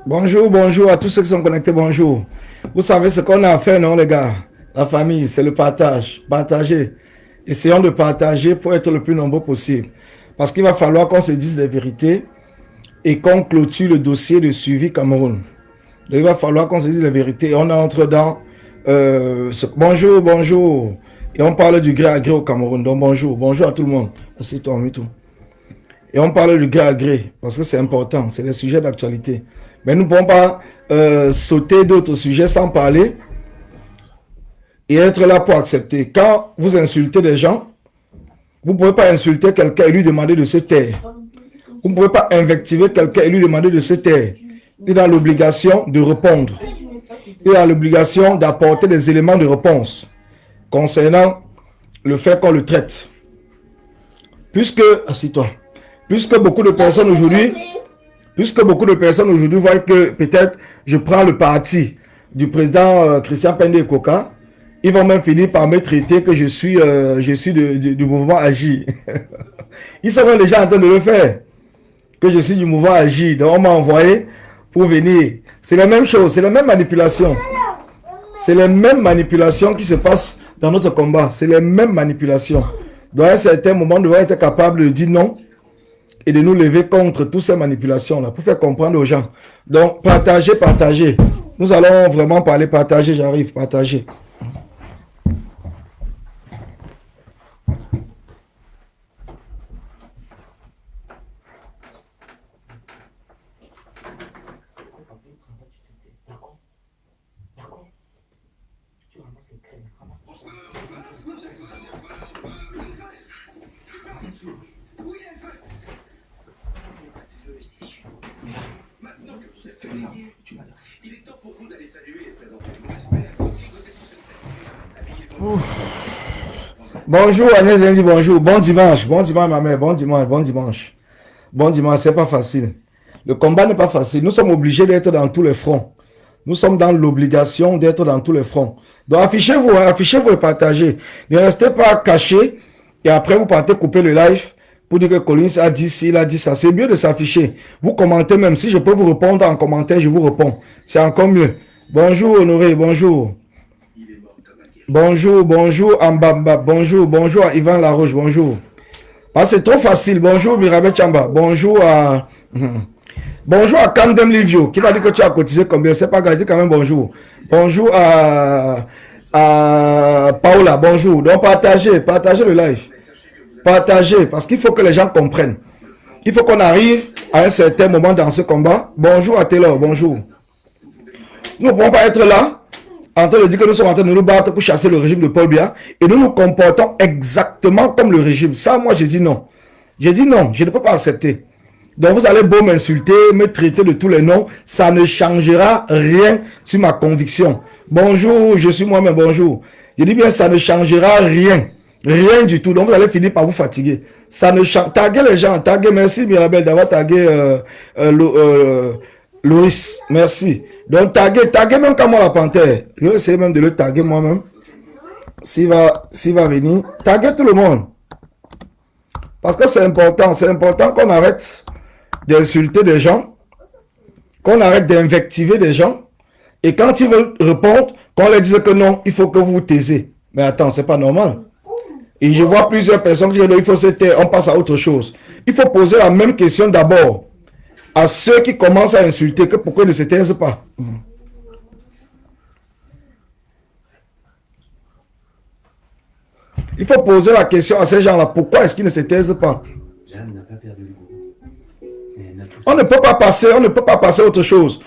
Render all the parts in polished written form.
Bonjour, bonjour à tous ceux qui sont connectés, bonjour. Vous savez ce qu'on a à faire, non les gars? La famille, c'est le partage. Partager. Essayons de partager pour être le plus nombreux possible. Parce qu'il va falloir qu'on se dise les vérités et qu'on clôture le dossier de suivi Cameroun. Donc, il va falloir qu'on se dise les vérités. On entre dans... bonjour, bonjour. Et on parle du gré à gré au Cameroun. Donc bonjour, bonjour à tout le monde. Assieds-toi, tout. Et on parle du gré à gré parce que c'est important. C'est les sujets d'actualité. Mais nous ne pouvons pas sauter d'autres sujets sans parler et être là pour accepter. Quand vous insultez des gens, vous ne pouvez pas insulter quelqu'un et lui demander de se taire. Vous ne pouvez pas invectiver quelqu'un et lui demander de se taire. Il a l'obligation de répondre. Il a l'obligation d'apporter des éléments de réponse concernant le fait qu'on le traite. Puisque, assis-toi, puisque beaucoup de personnes aujourd'hui voient que peut-être je prends le parti du président Christian Pende Koka, ils vont même finir par me traiter que je suis du mouvement Agi. Ils sont même déjà en train de le faire, que je suis du mouvement Agi. Donc on m'a envoyé pour venir. C'est la même chose, c'est la même manipulation. C'est les mêmes manipulations qui se passent dans notre combat. C'est les mêmes manipulations. Donc à un certain moment, nous devons être capables de dire non et de nous lever contre toutes ces manipulations-là pour faire comprendre aux gens. Donc, partagez, partagez. Nous allons vraiment parler, partager, j'arrive, partager. Bonjour Agnès Lundi, bonjour. Bon dimanche ma mère, bon dimanche. Bon dimanche, c'est pas facile. Le combat n'est pas facile. Nous sommes obligés d'être dans tous les fronts. Nous sommes dans l'obligation d'être dans tous les fronts. Donc affichez-vous, hein, affichez-vous et partagez. Ne restez pas cachés et après vous partez couper le live pour dire que Collins a dit ci, il a dit ça. C'est mieux de s'afficher. Vous commentez même. Si je peux vous répondre en commentaire, je vous réponds. C'est encore mieux. Bonjour Honoré, bonjour. Bonjour, bonjour Ambamba, bonjour à Yvan Laroche, bonjour. Ah, c'est trop facile, bonjour Mirabel Chamba, bonjour à Camden Livio, qui m'a dit que tu as cotisé combien, c'est pas grave, dis quand même bonjour. Bonjour à Paola, bonjour. Donc partagez le live. Partagez, parce qu'il faut que les gens comprennent. Il faut qu'on arrive à un certain moment dans ce combat. Bonjour à Taylor, bonjour. Nous ne pouvons pas être là en train de dire que nous sommes en train de nous battre pour chasser le régime de Paul Biya et nous nous comportons exactement comme le régime. Ça, moi, j'ai dit non. J'ai dit non, je ne peux pas accepter. Donc, vous allez beau m'insulter, me traiter de tous les noms, ça ne changera rien sur ma conviction. Bonjour, je suis moi-même, bonjour. Je dis bien, ça ne changera rien. Rien du tout. Donc, vous allez finir par vous fatiguer. Ça ne change. Taguez les gens, taguez, merci Mirabel d'avoir tagué Loïs, merci. Donc, taguez même comme moi la panthère. Je vais essayer même de le taguer moi-même. S'il va venir. Taguez tout le monde. Parce que c'est important qu'on arrête d'insulter des gens, qu'on arrête d'invectiver des gens. Et quand ils veulent répondre, qu'on leur dise que non, il faut que vous vous taisez. Mais attends, c'est pas normal. Et je vois plusieurs personnes qui disent il faut se taire, on passe à autre chose. Il faut poser la même question d'abord à ceux qui commencent à insulter que pourquoi ils ne se taisent pas. Il faut poser la question à ces gens-là, pourquoi est-ce qu'ils ne se taisent pas? On ne peut pas passer à autre chose.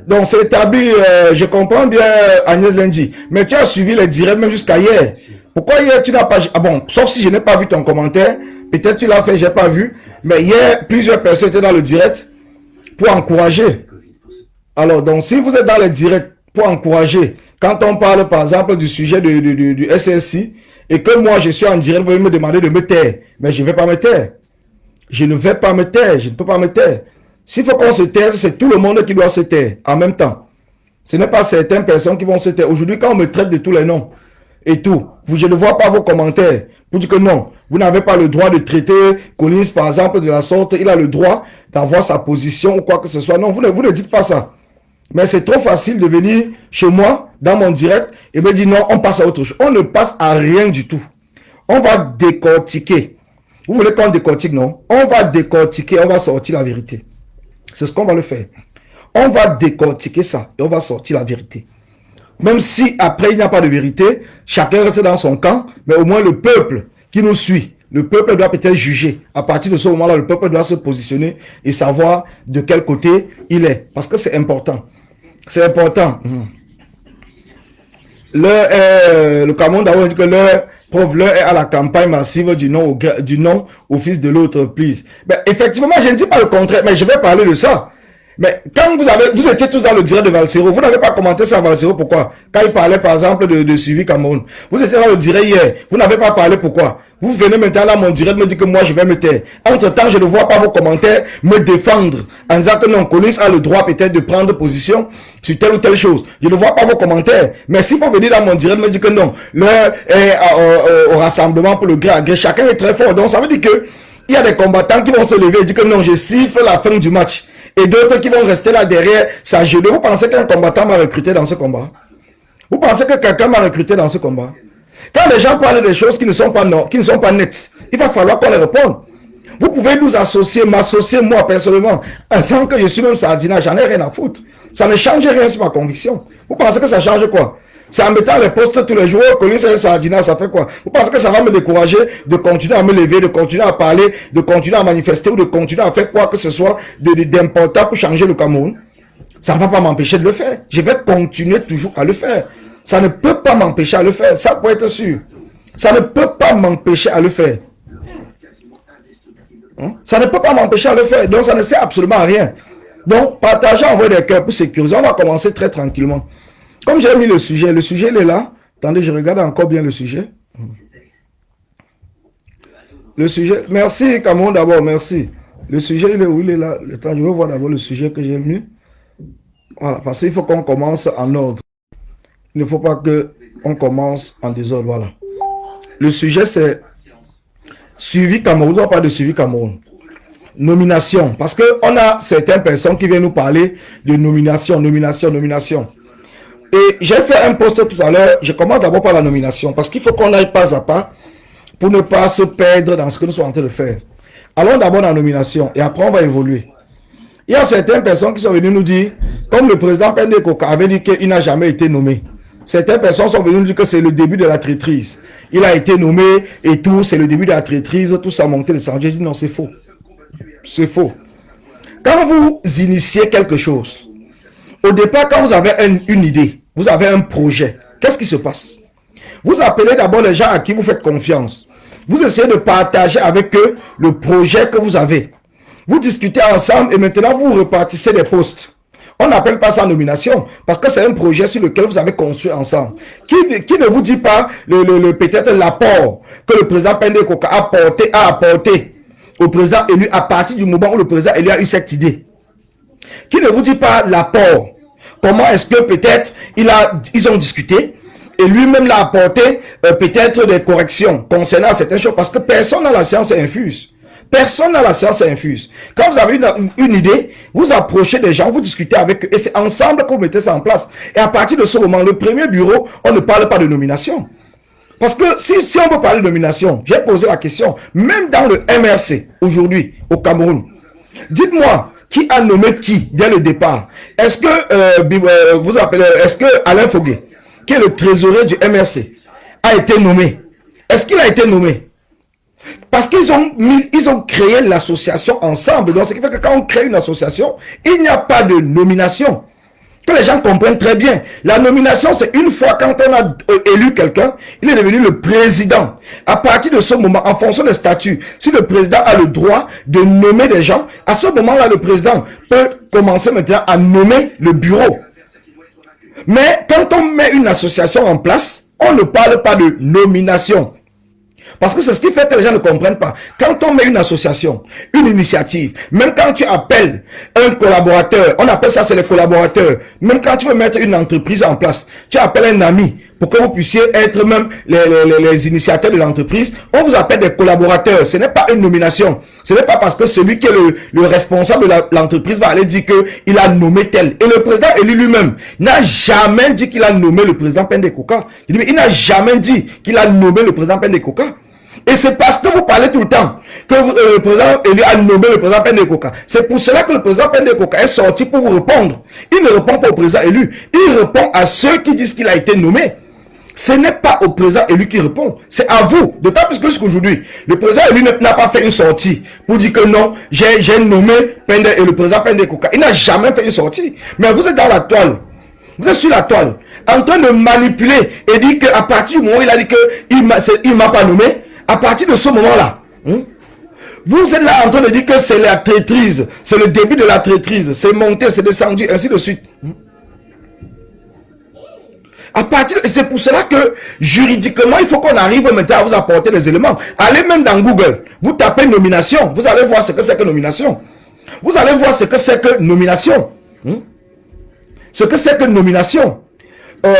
Donc c'est établi, je comprends bien Agnès Lundi, mais tu as suivi les directs même jusqu'à hier. Pourquoi hier tu n'as pas... Ah bon, sauf si je n'ai pas vu ton commentaire. Peut-être tu l'as fait, j'ai pas vu. Mais hier, plusieurs personnes étaient dans le direct pour encourager. Alors, donc, si vous êtes dans le direct pour encourager, quand on parle, par exemple, du sujet du SSI, et que moi, je suis en direct, vous allez me demander de me taire. Mais je ne vais pas me taire. Je ne vais pas me taire. Je ne peux pas me taire. S'il faut qu'on se taise, c'est tout le monde qui doit se taire en même temps. Ce n'est pas certaines personnes qui vont se taire. Aujourd'hui, quand on me traite de tous les noms et tout, je ne vois pas vos commentaires pour dire que non, vous n'avez pas le droit de traiter Collins, par exemple, de la sorte. Il a le droit d'avoir sa position ou quoi que ce soit. Non, vous ne dites pas ça. Mais c'est trop facile de venir chez moi, dans mon direct, et me dire non, on passe à autre chose. On ne passe à rien du tout. On va décortiquer. Vous voulez qu'on décortique, non? On va décortiquer, on va sortir la vérité. C'est ce qu'on va le faire. On va décortiquer ça et on va sortir la vérité. Même si après il n'y a pas de vérité, chacun reste dans son camp, mais au moins le peuple qui nous suit, le peuple doit peut-être juger. À partir de ce moment-là, le peuple doit se positionner et savoir de quel côté il est. Parce que c'est important. C'est important. Le Cameroun d'abord dit que l'heure est à la campagne massive du non au fils de l'autre, please. Ben, effectivement, je ne dis pas le contraire, mais je vais parler de ça. Mais quand vous étiez tous dans le direct de Valsero, vous n'avez pas commenté ça à Valsero, pourquoi? Quand il parlait par exemple de suivi Cameroun. Vous étiez dans le direct hier, vous n'avez pas parlé, pourquoi? Vous venez maintenant dans mon direct me dire que moi je vais me taire. Entre temps, je ne vois pas vos commentaires me défendre en disant que non, Collins a le droit peut-être de prendre position sur telle ou telle chose. Je ne vois pas vos commentaires. Mais s'il faut venir dans mon direct me dire que non, l'heure est au rassemblement pour le gré à gré, chacun est très fort. Donc ça veut dire que il y a des combattants qui vont se lever et dire que non, je siffle la fin du match. Et d'autres qui vont rester là derrière s'agenouiller. Vous pensez qu'un combattant m'a recruté dans ce combat? Vous pensez que quelqu'un m'a recruté dans ce combat? Quand les gens parlent des choses qui ne sont pas nettes, il va falloir qu'on les réponde. Vous pouvez nous associer, m'associer moi personnellement, en tant que je suis même Sardina, j'en ai rien à foutre. Ça ne change rien sur ma conviction. Vous pensez que ça change quoi? C'est en mettant les postes tous les jours, Collins et Sardina, ça fait quoi? Vous pensez que ça va me décourager de continuer à me lever, de continuer à parler, de continuer à manifester ou de continuer à faire quoi que ce soit d'important pour changer le Cameroun? Ça ne va pas m'empêcher de le faire. Je vais continuer toujours à le faire. Ça ne peut pas m'empêcher à le faire. Ça peut être sûr. Ça ne peut pas m'empêcher à le faire. Ça ne peut pas m'empêcher à le faire. Donc ça ne sert absolument à rien. Donc partagez, envoyez des cœurs pour sécuriser. On va commencer très tranquillement. Comme j'ai mis le sujet il est là. Attendez, je regarde encore bien le sujet. Le sujet, merci Cameroun d'abord, merci. Le sujet, il est où? Il est là. Le temps, je vais voir d'abord le sujet que j'ai mis. Voilà, parce qu'il faut qu'on commence en ordre. Il ne faut pas qu'on commence en désordre, voilà. Le sujet, c'est suivi Cameroun. On ne parle de suivi Cameroun. Nomination. Parce qu'on a certaines personnes qui viennent nous parler de nomination. Et j'ai fait un post tout à l'heure. Je commence d'abord par la nomination. Parce qu'il faut qu'on aille pas à pas pour ne pas se perdre dans ce que nous sommes en train de faire. Allons d'abord dans la nomination et après on va évoluer. Il y a certaines personnes qui sont venues nous dire, comme le président Pende Koka avait dit qu'il n'a jamais été nommé. Certaines personnes sont venues nous dire que c'est le début de la traîtrise. Il a été nommé et tout, c'est le début de la traîtrise, tout ça monté le sang. J'ai dit non, c'est faux. C'est faux. Quand vous initiez quelque chose, au départ, quand vous avez une idée, vous avez un projet, qu'est-ce qui se passe? Vous appelez d'abord les gens à qui vous faites confiance. Vous essayez de partager avec eux le projet que vous avez. Vous discutez ensemble et maintenant vous repartissez les postes. On n'appelle pas ça nomination parce que c'est un projet sur lequel vous avez construit ensemble. Qui ne vous dit pas peut-être l'apport que le président Pende Koka a apporté au président élu à partir du moment où le président élu a eu cette idée? Qui ne vous dit pas l'apport? Comment est-ce que peut-être ils ont discuté et lui-même l'a apporté peut-être des corrections concernant certaines choses parce que personne n'a la science infuse. Personne n'a la science infuse. Quand vous avez une idée, vous approchez des gens, vous discutez avec eux et c'est ensemble que vous mettez ça en place. Et à partir de ce moment, le premier bureau, on ne parle pas de nomination. Parce que si on veut parler de nomination, j'ai posé la question, même dans le MRC, aujourd'hui, au Cameroun, dites-moi, qui a nommé qui dès le départ? Est-ce que, est-ce que Alain Foguet, qui est le trésorier du MRC, a été nommé? Est-ce qu'il a été nommé? Parce qu'ils ont créé l'association ensemble. Donc, ce qui fait que quand on crée une association, il n'y a pas de nomination. Que les gens comprennent très bien. La nomination, c'est une fois quand on a élu quelqu'un, il est devenu le président. À partir de ce moment, en fonction des statuts, si le président a le droit de nommer des gens, à ce moment-là, le président peut commencer maintenant à nommer le bureau. Mais quand on met une association en place, on ne parle pas de nomination. Parce que c'est ce qui fait que les gens ne comprennent pas. Quand on met une association, une initiative, même quand tu appelles un collaborateur, on appelle ça c'est les collaborateurs. Même quand tu veux mettre une entreprise en place, tu appelles un ami pour que vous puissiez être même les initiateurs de l'entreprise. On vous appelle des collaborateurs. Ce n'est pas une nomination. Ce n'est pas parce que celui qui est le responsable de l'entreprise va aller dire qu'il a nommé tel. Et le président élu lui-même n'a jamais dit qu'il a nommé le président Pendekouka. Il n'a jamais dit qu'il a nommé le président Pendekouka. Et c'est parce que vous parlez tout le temps que le président élu a nommé le président Pendekouka. C'est pour cela que le président Pendekouka est sorti pour vous répondre. Il ne répond pas au président élu. Il répond à ceux qui disent qu'il a été nommé. Ce n'est pas au président élu qui répond. C'est à vous. D'autant plus que jusqu'aujourd'hui, le président élu n'a pas fait une sortie pour dire que non, j'ai nommé le président Pendekouka. Il n'a jamais fait une sortie. Mais vous êtes dans la toile. Vous êtes sur la toile. En train de manipuler et dire qu'à partir du moment où il a dit qu'il ne m'a pas nommé, à partir de ce moment-là, vous êtes là en train de dire que c'est la traîtrise, c'est le début de la traîtrise, c'est monté, c'est descendu, ainsi de suite. C'est pour cela que juridiquement, il faut qu'on arrive maintenant à vous apporter les éléments. Allez même dans Google, vous tapez nomination, vous allez voir ce que c'est que nomination. Vous allez voir ce que c'est que nomination. Ce que c'est que nomination.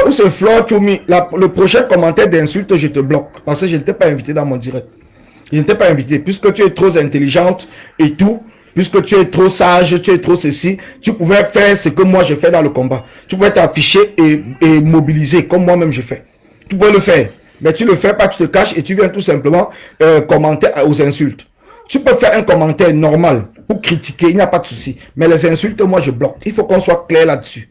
Où c'est Flore Choumi, le prochain commentaire d'insulte, je te bloque. Parce que je n'étais pas invité dans mon direct. Je n'étais pas invité. Puisque tu es trop intelligente et tout, puisque tu es trop sage, tu es trop ceci, tu pouvais faire ce que moi je fais dans le combat. Tu pouvais t'afficher et mobiliser comme moi-même je fais. Tu pouvais le faire. Mais tu ne le fais pas, tu te caches et tu viens tout simplement commenter aux insultes. Tu peux faire un commentaire normal pour critiquer, il n'y a pas de souci. Mais les insultes, moi je bloque. Il faut qu'on soit clair là-dessus.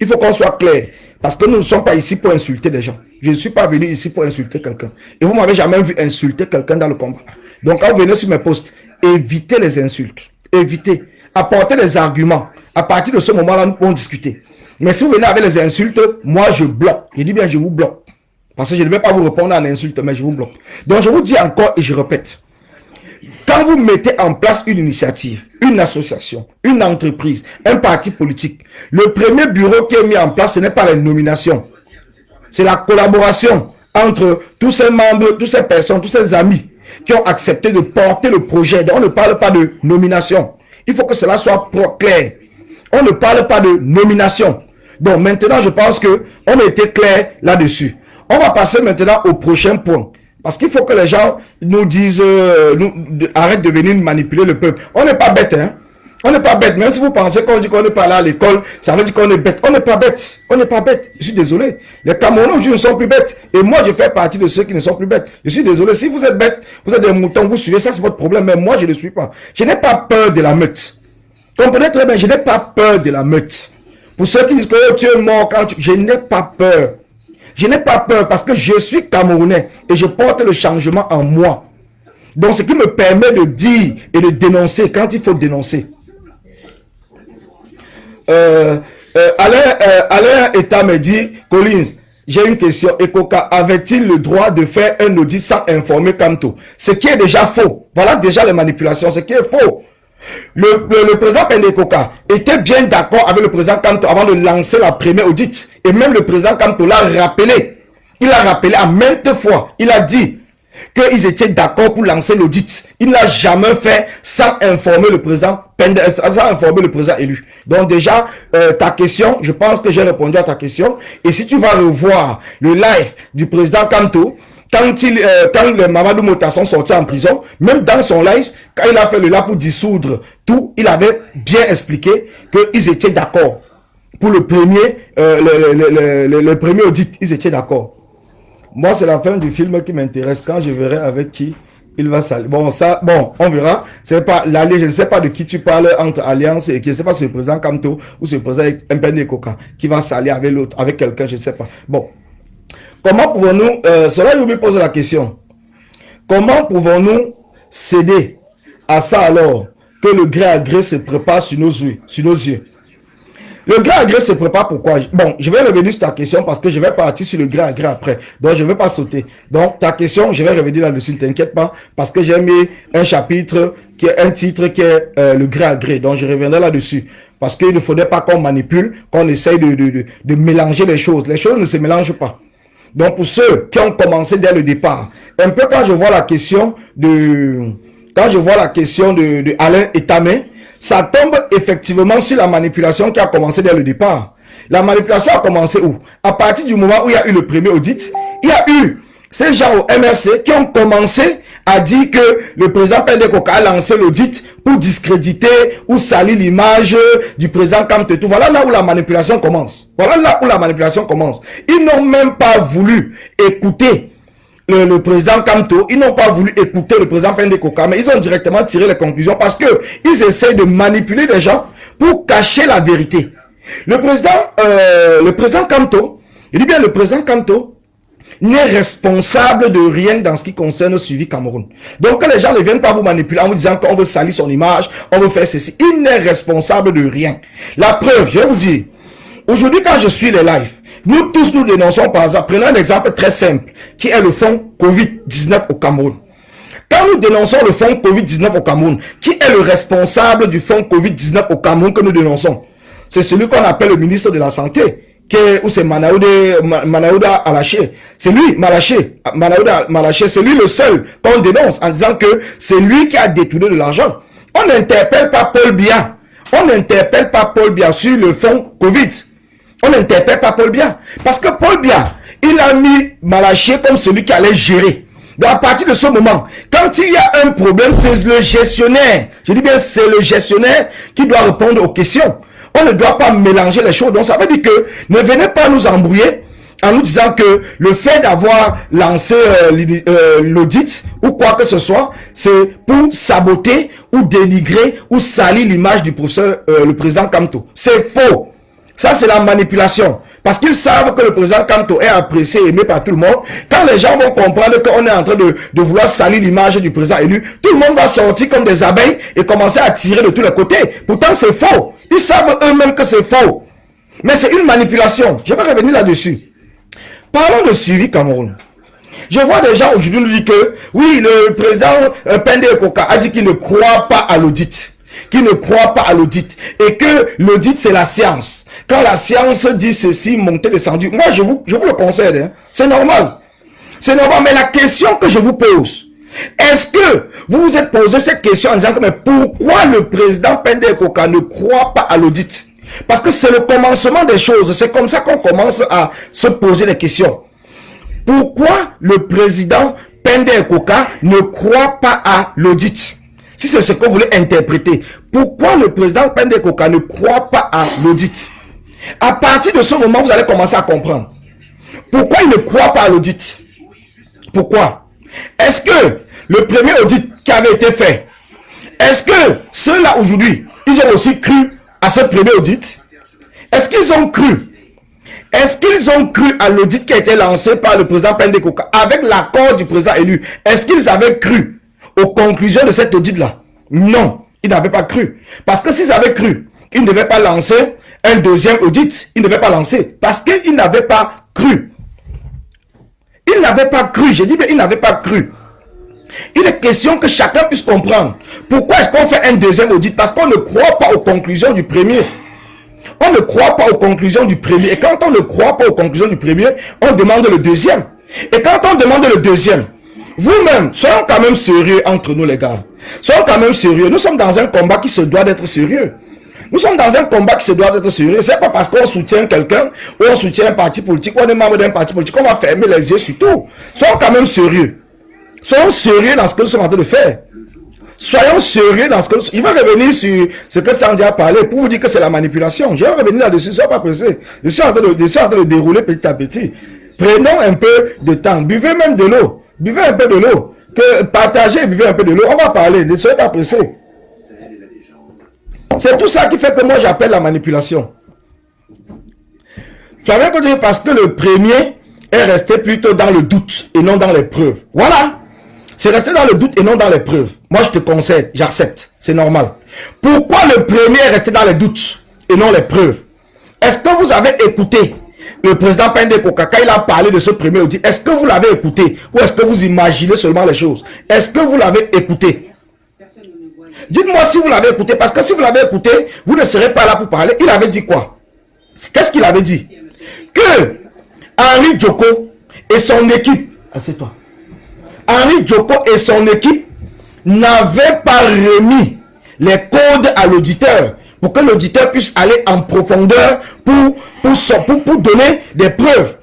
Il faut qu'on soit clair. Parce que nous ne sommes pas ici pour insulter des gens. Je ne suis pas venu ici pour insulter quelqu'un. Et vous m'avez jamais vu insulter quelqu'un dans le combat. Donc quand vous venez sur mes posts, évitez les insultes. Évitez. Apportez les arguments. À partir de ce moment-là, nous pouvons discuter. Mais si vous venez avec les insultes, moi je bloque. Je dis bien je vous bloque. Parce que je ne vais pas vous répondre à l'insulte, mais je vous bloque. Donc je vous dis encore et je répète. Quand vous mettez en place une initiative, une association, une entreprise, un parti politique, le premier bureau qui est mis en place, ce n'est pas la nomination. C'est la collaboration entre tous ces membres, toutes ces personnes, tous ces amis qui ont accepté de porter le projet. Donc on ne parle pas de nomination. Il faut que cela soit clair. On ne parle pas de nomination. Donc maintenant, je pense qu'on a été clair là-dessus. On va passer maintenant au prochain point. Parce qu'il faut que les gens nous disent, arrêtent de venir manipuler le peuple. On n'est pas bête, hein. On n'est pas bête. Même si vous pensez qu'on dit qu'on n'est pas là à l'école, ça veut dire qu'on est bête. On n'est pas bête. On n'est pas bête. Je suis désolé. Les Camerounais aujourd'hui ne sont plus bêtes. Et moi, je fais partie de ceux qui ne sont plus bêtes. Je suis désolé. Si vous êtes bête, vous êtes des moutons, vous suivez, ça c'est votre problème. Mais moi, je ne le suis pas. Je n'ai pas peur de la meute. Comprenez très bien, je n'ai pas peur de la meute. Pour ceux qui disent que oh, tu es mort quand tu... Je n'ai pas peur. Je n'ai pas peur parce que je suis Camerounais et je porte le changement en moi. Donc, ce qui me permet de dire et de dénoncer quand il faut dénoncer. Alain Eta me dit, Collins, j'ai une question. Ekoka avait-il le droit de faire un audit sans informer Kamto? Ce qui est déjà faux. Voilà déjà les manipulations. Ce qui est faux. Le président Pendekouka était bien d'accord avec le président Kamto avant de lancer la première audit. Et même le président Kamto l'a rappelé. Il a rappelé à maintes fois. Il a dit qu'ils étaient d'accord pour lancer l'audit. Il n'a jamais fait sans informer le président sans informer le président élu. Donc déjà, ta question, je pense que j'ai répondu à ta question. Et si tu vas revoir le live du président Kamto, quand les Mamadou Mota sont sortis en prison, même dans son live, quand il a fait le là pour dissoudre tout, il avait bien expliqué qu'ils étaient d'accord. Pour le premier, le premier audit, ils étaient d'accord. Moi, c'est la fin du film qui m'intéresse. Quand je verrai avec qui il va s'allier. Bon, ça, bon, on verra. C'est pas l'allié, je ne sais pas de qui tu parles entre Alliance et qui, je ne sais pas si c'est le président Kamto ou c'est le président Pendekouka qui va s'allier avec l'autre, avec quelqu'un, je ne sais pas. Bon. Comment pouvons-nous, cela je me pose la question, comment pouvons-nous céder à ça alors que le gré à gré se prépare sur nos yeux, Le gré à gré se prépare pourquoi? Bon, je vais revenir sur ta question parce que je vais partir sur le gré à gré après. Donc, je ne vais pas sauter. Donc, ta question, je vais revenir là-dessus, ne t'inquiète pas, parce que j'ai mis un chapitre, qui est un titre qui est le gré à gré. Donc, je reviendrai là-dessus. Parce qu'il ne faudrait pas qu'on manipule, qu'on essaye de mélanger les choses. Les choses ne se mélangent pas. Donc, pour ceux qui ont commencé dès le départ, un peu quand je vois la question de Alain Etamé, ça tombe effectivement sur la manipulation qui a commencé dès le départ. La manipulation a commencé où? À partir du moment où il y a eu le premier audit, il y a eu ces gens au MRC qui ont commencé à dire que le président Pendekoka a lancé l'audit pour discréditer ou salir l'image du président Kamtetou. Voilà là où la manipulation commence. Voilà là où la manipulation commence. Ils n'ont même pas voulu écouter le président Kamto, ils n'ont pas voulu écouter le président Pendekoka, mais ils ont directement tiré les conclusions parce que ils essayent de manipuler les gens pour cacher la vérité. Le président Kamto, il dit bien le président Kamto n'est responsable de rien dans ce qui concerne le suivi Cameroun. Donc quand les gens ne viennent pas vous manipuler en vous disant qu'on veut salir son image, on veut faire ceci, il n'est responsable de rien. La preuve, je vais vous dire, aujourd'hui quand je suis les lives, nous tous nous dénonçons par exemple, prenons un exemple très simple, qui est le fonds Covid-19 au Cameroun. Quand nous dénonçons le fonds Covid-19 au Cameroun, qui est le responsable du fonds Covid-19 au Cameroun que nous dénonçons? C'est celui qu'on appelle le ministre de la Santé, ou c'est Manaouda Alaché. C'est lui, Manaouda Malaché, c'est lui le seul qu'on dénonce en disant que c'est lui qui a détourné de l'argent. On n'interpelle pas Paul Biya. On n'interpelle pas Paul Biya sur le fonds Covid. On n'interpelle pas Paul Biya. Parce que Paul Biya, il a mis Malaché comme celui qui allait gérer. Donc à partir de ce moment, quand il y a un problème, c'est le gestionnaire. Je dis bien, c'est le gestionnaire qui doit répondre aux questions. On ne doit pas mélanger les choses. Donc ça veut dire que ne venez pas nous embrouiller en nous disant que le fait d'avoir lancé l'audit ou quoi que ce soit, c'est pour saboter ou dénigrer ou salir l'image du professeur, le président Kamto. C'est faux. Ça, c'est la manipulation. Parce qu'ils savent que le président Kamto est apprécié, aimé par tout le monde. Quand les gens vont comprendre qu'on est en train de vouloir salir l'image du président élu, tout le monde va sortir comme des abeilles et commencer à tirer de tous les côtés. Pourtant, c'est faux. Ils savent eux-mêmes que c'est faux. Mais c'est une manipulation. Je vais revenir là-dessus. Parlons de suivi Cameroun. Je vois des gens aujourd'hui nous dire que, oui, le président Pendekoka a dit qu'il ne croit pas à l'audit. Qu'il ne croit pas à l'audit. Et que l'audit, c'est la science. Quand la science dit ceci, monter, descendu. Moi, je vous le concède. Hein. C'est normal. C'est normal. Mais la question que je vous pose, est-ce que vous vous êtes posé cette question en disant que mais pourquoi le président Pendekoka ne croit pas à l'audit? Parce que c'est le commencement des choses. C'est comme ça qu'on commence à se poser des questions. Pourquoi le président Pendekoka ne croit pas à l'audit? Si c'est ce que vous voulez interpréter, pourquoi le président Pendekoka ne croit pas à l'audit? À partir de ce moment, vous allez commencer à comprendre. Pourquoi il ne croit pas à l'audit? Pourquoi? Est-ce que le premier audit qui avait été fait, est-ce que ceux-là aujourd'hui, ils ont aussi cru à ce premier audit? Est-ce qu'ils ont cru? Est-ce qu'ils ont cru à l'audit qui a été lancé par le président Pendekoka avec l'accord du président élu? Est-ce qu'ils avaient cru aux conclusions de cet audit-là? Non, ils n'avaient pas cru. Parce que s'ils avaient cru, ils ne devaient pas lancer un deuxième audit. Ils ne devaient pas lancer. Parce qu'ils n'avaient pas cru. Ils n'avaient pas cru. J'ai dit, mais ils n'avaient pas cru. Il est question que chacun puisse comprendre. Pourquoi est-ce qu'on fait un deuxième audit? Parce qu'on ne croit pas aux conclusions du premier. On ne croit pas aux conclusions du premier. Et quand on ne croit pas aux conclusions du premier, on demande le deuxième. Et quand on demande le deuxième, vous-même, soyons quand même sérieux entre nous les gars. Soyons quand même sérieux. Nous sommes dans un combat qui se doit d'être sérieux. Nous sommes dans un combat qui se doit d'être sérieux. C'est pas parce qu'on soutient quelqu'un ou on soutient un parti politique ou on est membre d'un parti politique qu'on va fermer les yeux sur tout. Soyons quand même sérieux. Soyons sérieux dans ce que nous sommes en train de faire. Soyons sérieux dans ce que nous... Il va revenir sur ce que Sandy a parlé pour vous dire que c'est la manipulation. Je vais revenir là-dessus, soyez pas pressé. Je suis en train de dérouler petit à petit. Prenons un peu de temps. Buvez même de l'eau. Buvez un peu de l'eau. Partagez, buvez un peu de l'eau. On va parler. Ne soyez pas pressé. C'est tout ça qui fait que moi j'appelle la manipulation. Parce que le premier est resté plutôt dans le doute et non dans les preuves. Voilà. C'est resté dans le doute et non dans les preuves. Moi je te conseille, j'accepte. C'est normal. Pourquoi le premier est resté dans les doutes et non les preuves? vous avez écouté le président Pende Koka quand il a parlé de ce premier audit? Est-ce que vous l'avez écouté ou est-ce que vous imaginez seulement les choses? Est-ce que vous l'avez écouté? Dites-moi si vous l'avez écouté, parce que si vous l'avez écouté, vous ne serez pas là pour parler. Il avait dit quoi? Qu'est-ce qu'il avait dit? Que Henri Djoko et son équipe, assieds-toi, Henri Djoko et son équipe n'avaient pas remis les codes à l'auditeur pour que l'auditeur puisse aller en profondeur pour donner des preuves.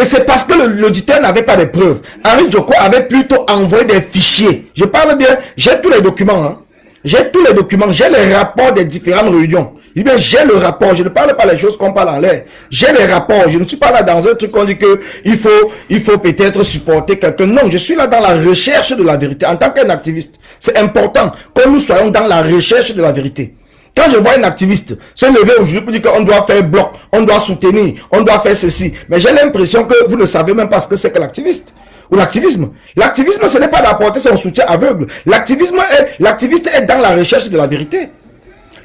Et c'est parce que l'auditeur n'avait pas de preuves. Henri Djoko avait plutôt envoyé des fichiers. Je parle bien, j'ai tous les documents. Hein. J'ai tous les documents, j'ai les rapports des différentes réunions. Eh bien, j'ai le rapport, je ne parle pas les choses qu'on parle en l'air. J'ai les rapports, je ne suis pas là dans un truc qu'on dit que il faut peut-être supporter quelqu'un. Non, je suis là dans la recherche de la vérité. En tant qu'un activiste, c'est important que nous soyons dans la recherche de la vérité. Quand je vois un activiste se lever aujourd'hui pour dire qu'on doit faire bloc, on doit soutenir, on doit faire ceci, mais j'ai l'impression que vous ne savez même pas ce que c'est que l'activiste. Ou l'activisme. L'activisme, ce n'est pas d'apporter son soutien aveugle. L'activiste est dans la recherche de la vérité.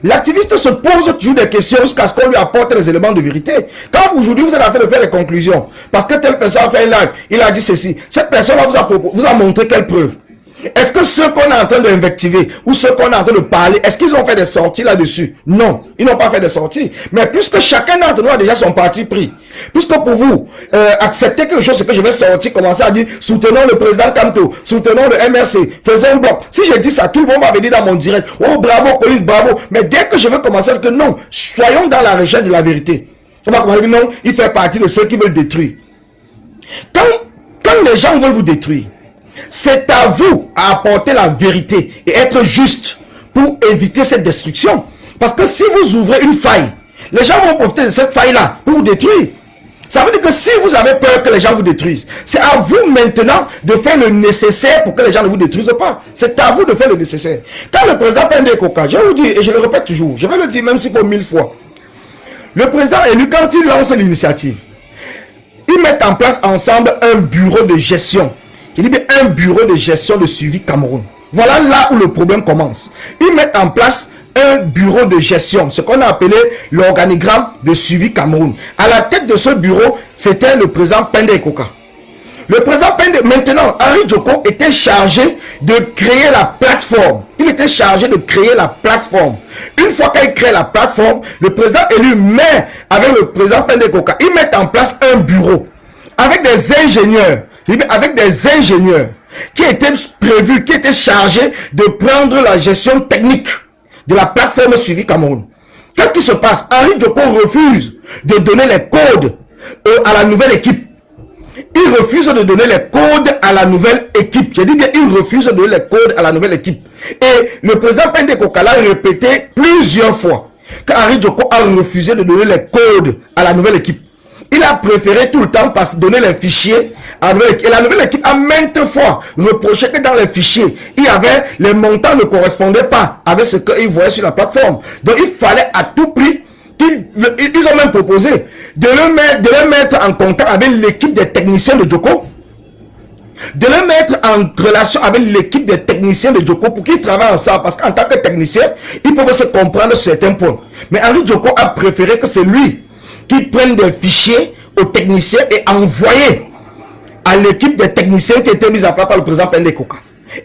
L'activiste se pose toujours des questions jusqu'à ce qu'on lui apporte les éléments de vérité. Quand aujourd'hui vous êtes en train de faire des conclusions, parce que telle personne a fait un live, il a dit ceci, cette personne vous a montré quelle preuve? Est-ce que ceux qu'on est en train d'invectiver ou ceux qu'on est en train de parler, est-ce qu'ils ont fait des sorties là-dessus? Non, ils n'ont pas fait de sorties. Mais puisque chacun d'entre nous a déjà son parti pris, puisque pour vous, accepter quelque chose que je vais sortir, commencer à dire, soutenons le président Kamto, soutenons le MRC, faisons un bloc. Si je dis ça, tout le monde va venir dans mon direct. Oh, bravo, police, bravo. Mais dès que je veux commencer à dire que non, soyons dans la recherche de la vérité. On va commencer à dire non, il fait partie de ceux qui veulent détruire. Quand les gens veulent vous détruire, c'est à vous à apporter la vérité et être juste pour éviter cette destruction. Parce que si vous ouvrez une faille, les gens vont profiter de cette faille-là pour vous détruire. Ça veut dire que si vous avez peur que les gens vous détruisent, c'est à vous maintenant de faire le nécessaire pour que les gens ne vous détruisent pas. C'est à vous de faire le nécessaire. Quand le président Pende Koka, je vous dis, et je le répète toujours, je vais le dire même s'il faut 1000 fois, le président élu, quand il lance l'initiative, ils mettent en place ensemble un bureau de gestion. Je dis bien un bureau de gestion de suivi Cameroun. Voilà là où le problème commence. Ils mettent en place un bureau de gestion, ce qu'on a appelé l'organigramme de suivi Cameroun. À la tête de ce bureau, c'était le président Pende Koka. Le président Pende, maintenant, Henri Djoko était chargé de créer la plateforme. Il était chargé de créer la plateforme. Une fois qu'il crée la plateforme, le président élu met, avec le président Pende Koka, ils mettent en place un bureau avec des ingénieurs. Avec des ingénieurs qui étaient prévus, qui étaient chargés de prendre la gestion technique de la plateforme suivi Cameroun. Qu'est-ce qui se passe? Henri Djoko refuse de donner les codes à la nouvelle équipe. Il refuse de donner les codes à la nouvelle équipe. J'ai dit bien, il refuse de donner les codes à la nouvelle équipe. Et le président Pende Koka l'a répété plusieurs fois qu'Henri Djoko a refusé de donner les codes à la nouvelle équipe. Il a préféré tout le temps donner les fichiers à la nouvelle équipe. Et la nouvelle équipe a maintes fois reproché que dans les fichiers, il y avait, les montants ne correspondaient pas avec ce qu'ils voyaient sur la plateforme. Donc il fallait à tout prix, ils ont même proposé de le mettre en contact avec l'équipe des techniciens de Djoko, de le mettre en relation avec l'équipe des techniciens de Djoko pour qu'ils travaillent ensemble. Parce qu'en tant que technicien, ils peuvent se comprendre sur certains points. Mais Henri Djoko a préféré que c'est lui qui prennent des fichiers aux techniciens et envoyer à l'équipe des techniciens qui étaient mis à part par le président Pende Koka.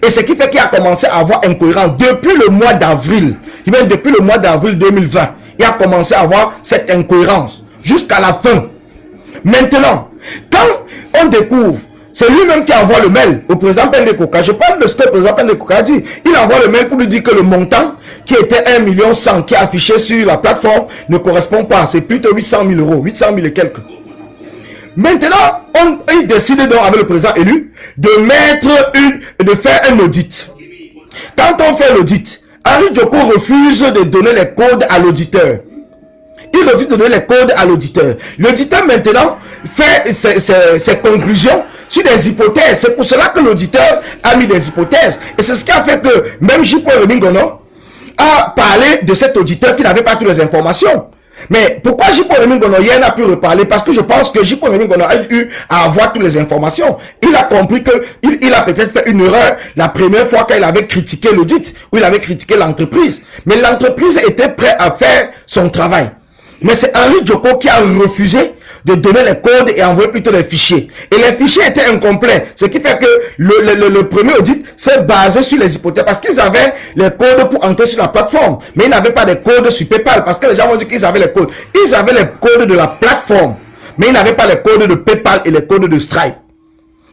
Et ce qui fait qu'il a commencé à avoir incohérence depuis le mois d'avril. Depuis le mois d'avril 2020, il a commencé à avoir cette incohérence jusqu'à la fin. Maintenant, quand on découvre, c'est lui-même qui envoie le mail au président Pende Koka. Je parle de ce que le président Pende Koka a dit. Il envoie le mail pour lui dire que le montant qui était 1,1 million qui est affiché sur la plateforme ne correspond pas. C'est plutôt 800 000 euros, 800 000 et quelques. Maintenant, il décide donc avec le président élu de faire un audit. Quand on fait l'audit, Henri Djoko refuse de donner les codes à l'auditeur. Il refuse de donner les codes à l'auditeur. L'auditeur maintenant fait ses conclusions sur des hypothèses. C'est pour cela que l'auditeur a mis des hypothèses. Et c'est ce qui a fait que même J.P. Remingono a parlé de cet auditeur qui n'avait pas toutes les informations. Mais pourquoi J.P. Remingono n'a pu reparler? Parce que je pense que J.P. Remingono a eu à avoir toutes les informations. Il a compris que il a peut-être fait une erreur la première fois qu'il avait critiqué l'audit, ou il avait critiqué l'entreprise. Mais l'entreprise était prête à faire son travail. Mais c'est Henri Djoko qui a refusé de donner les codes et envoyer plutôt les fichiers. Et les fichiers étaient incomplets. Ce qui fait que le premier audit s'est basé sur les hypothèses. Parce qu'ils avaient les codes pour entrer sur la plateforme. Mais ils n'avaient pas de codes sur PayPal. Parce que les gens vont dire qu'ils avaient les codes. Ils avaient les codes de la plateforme. Mais ils n'avaient pas les codes de PayPal et les codes de Stripe.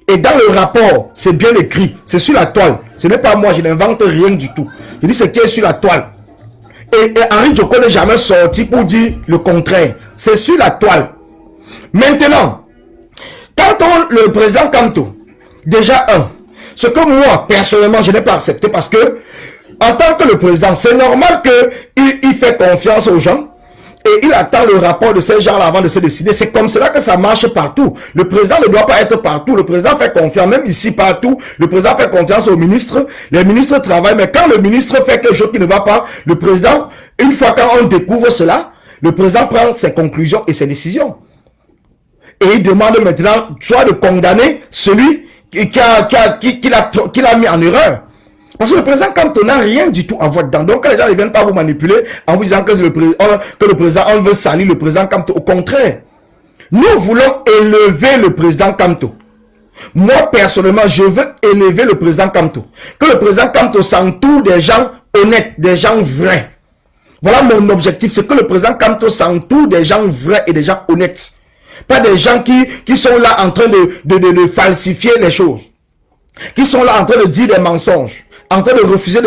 Et dans le rapport, c'est bien écrit. C'est sur la toile. Ce n'est pas moi, je n'invente rien du tout. Je dis ce qui est sur la toile. Et Henri Djoko n'est jamais sorti pour dire le contraire. C'est sur la toile. Maintenant, quand le président Kamto, déjà ce que moi, personnellement, je n'ai pas accepté parce que, en tant que le président, c'est normal qu'il fait confiance aux gens et il attend le rapport de ces gens-là avant de se décider. C'est comme cela que ça marche partout. Le président ne doit pas être partout. Le président fait confiance, même ici partout, le président fait confiance aux ministres. Les ministres travaillent, mais quand le ministre fait quelque chose qui ne va pas, le président, une fois qu'on découvre cela, le président prend ses conclusions et ses décisions. Et il demande maintenant soit de condamner celui qui l'a mis en erreur. Parce que le président Kamto n'a rien du tout à voir dedans. Donc, les gens ne viennent pas vous manipuler en vous disant que le président, on veut salir le président Kamto. Au contraire, nous voulons élever le président Kamto. Moi, personnellement, je veux élever le président Kamto. Que le président Kamto s'entoure des gens honnêtes, des gens vrais. Voilà mon objectif, c'est que le président Kamto s'entoure des gens vrais et des gens honnêtes. Pas des gens qui sont là en train de falsifier les choses. Qui sont là en train de dire des mensonges. En train de refuser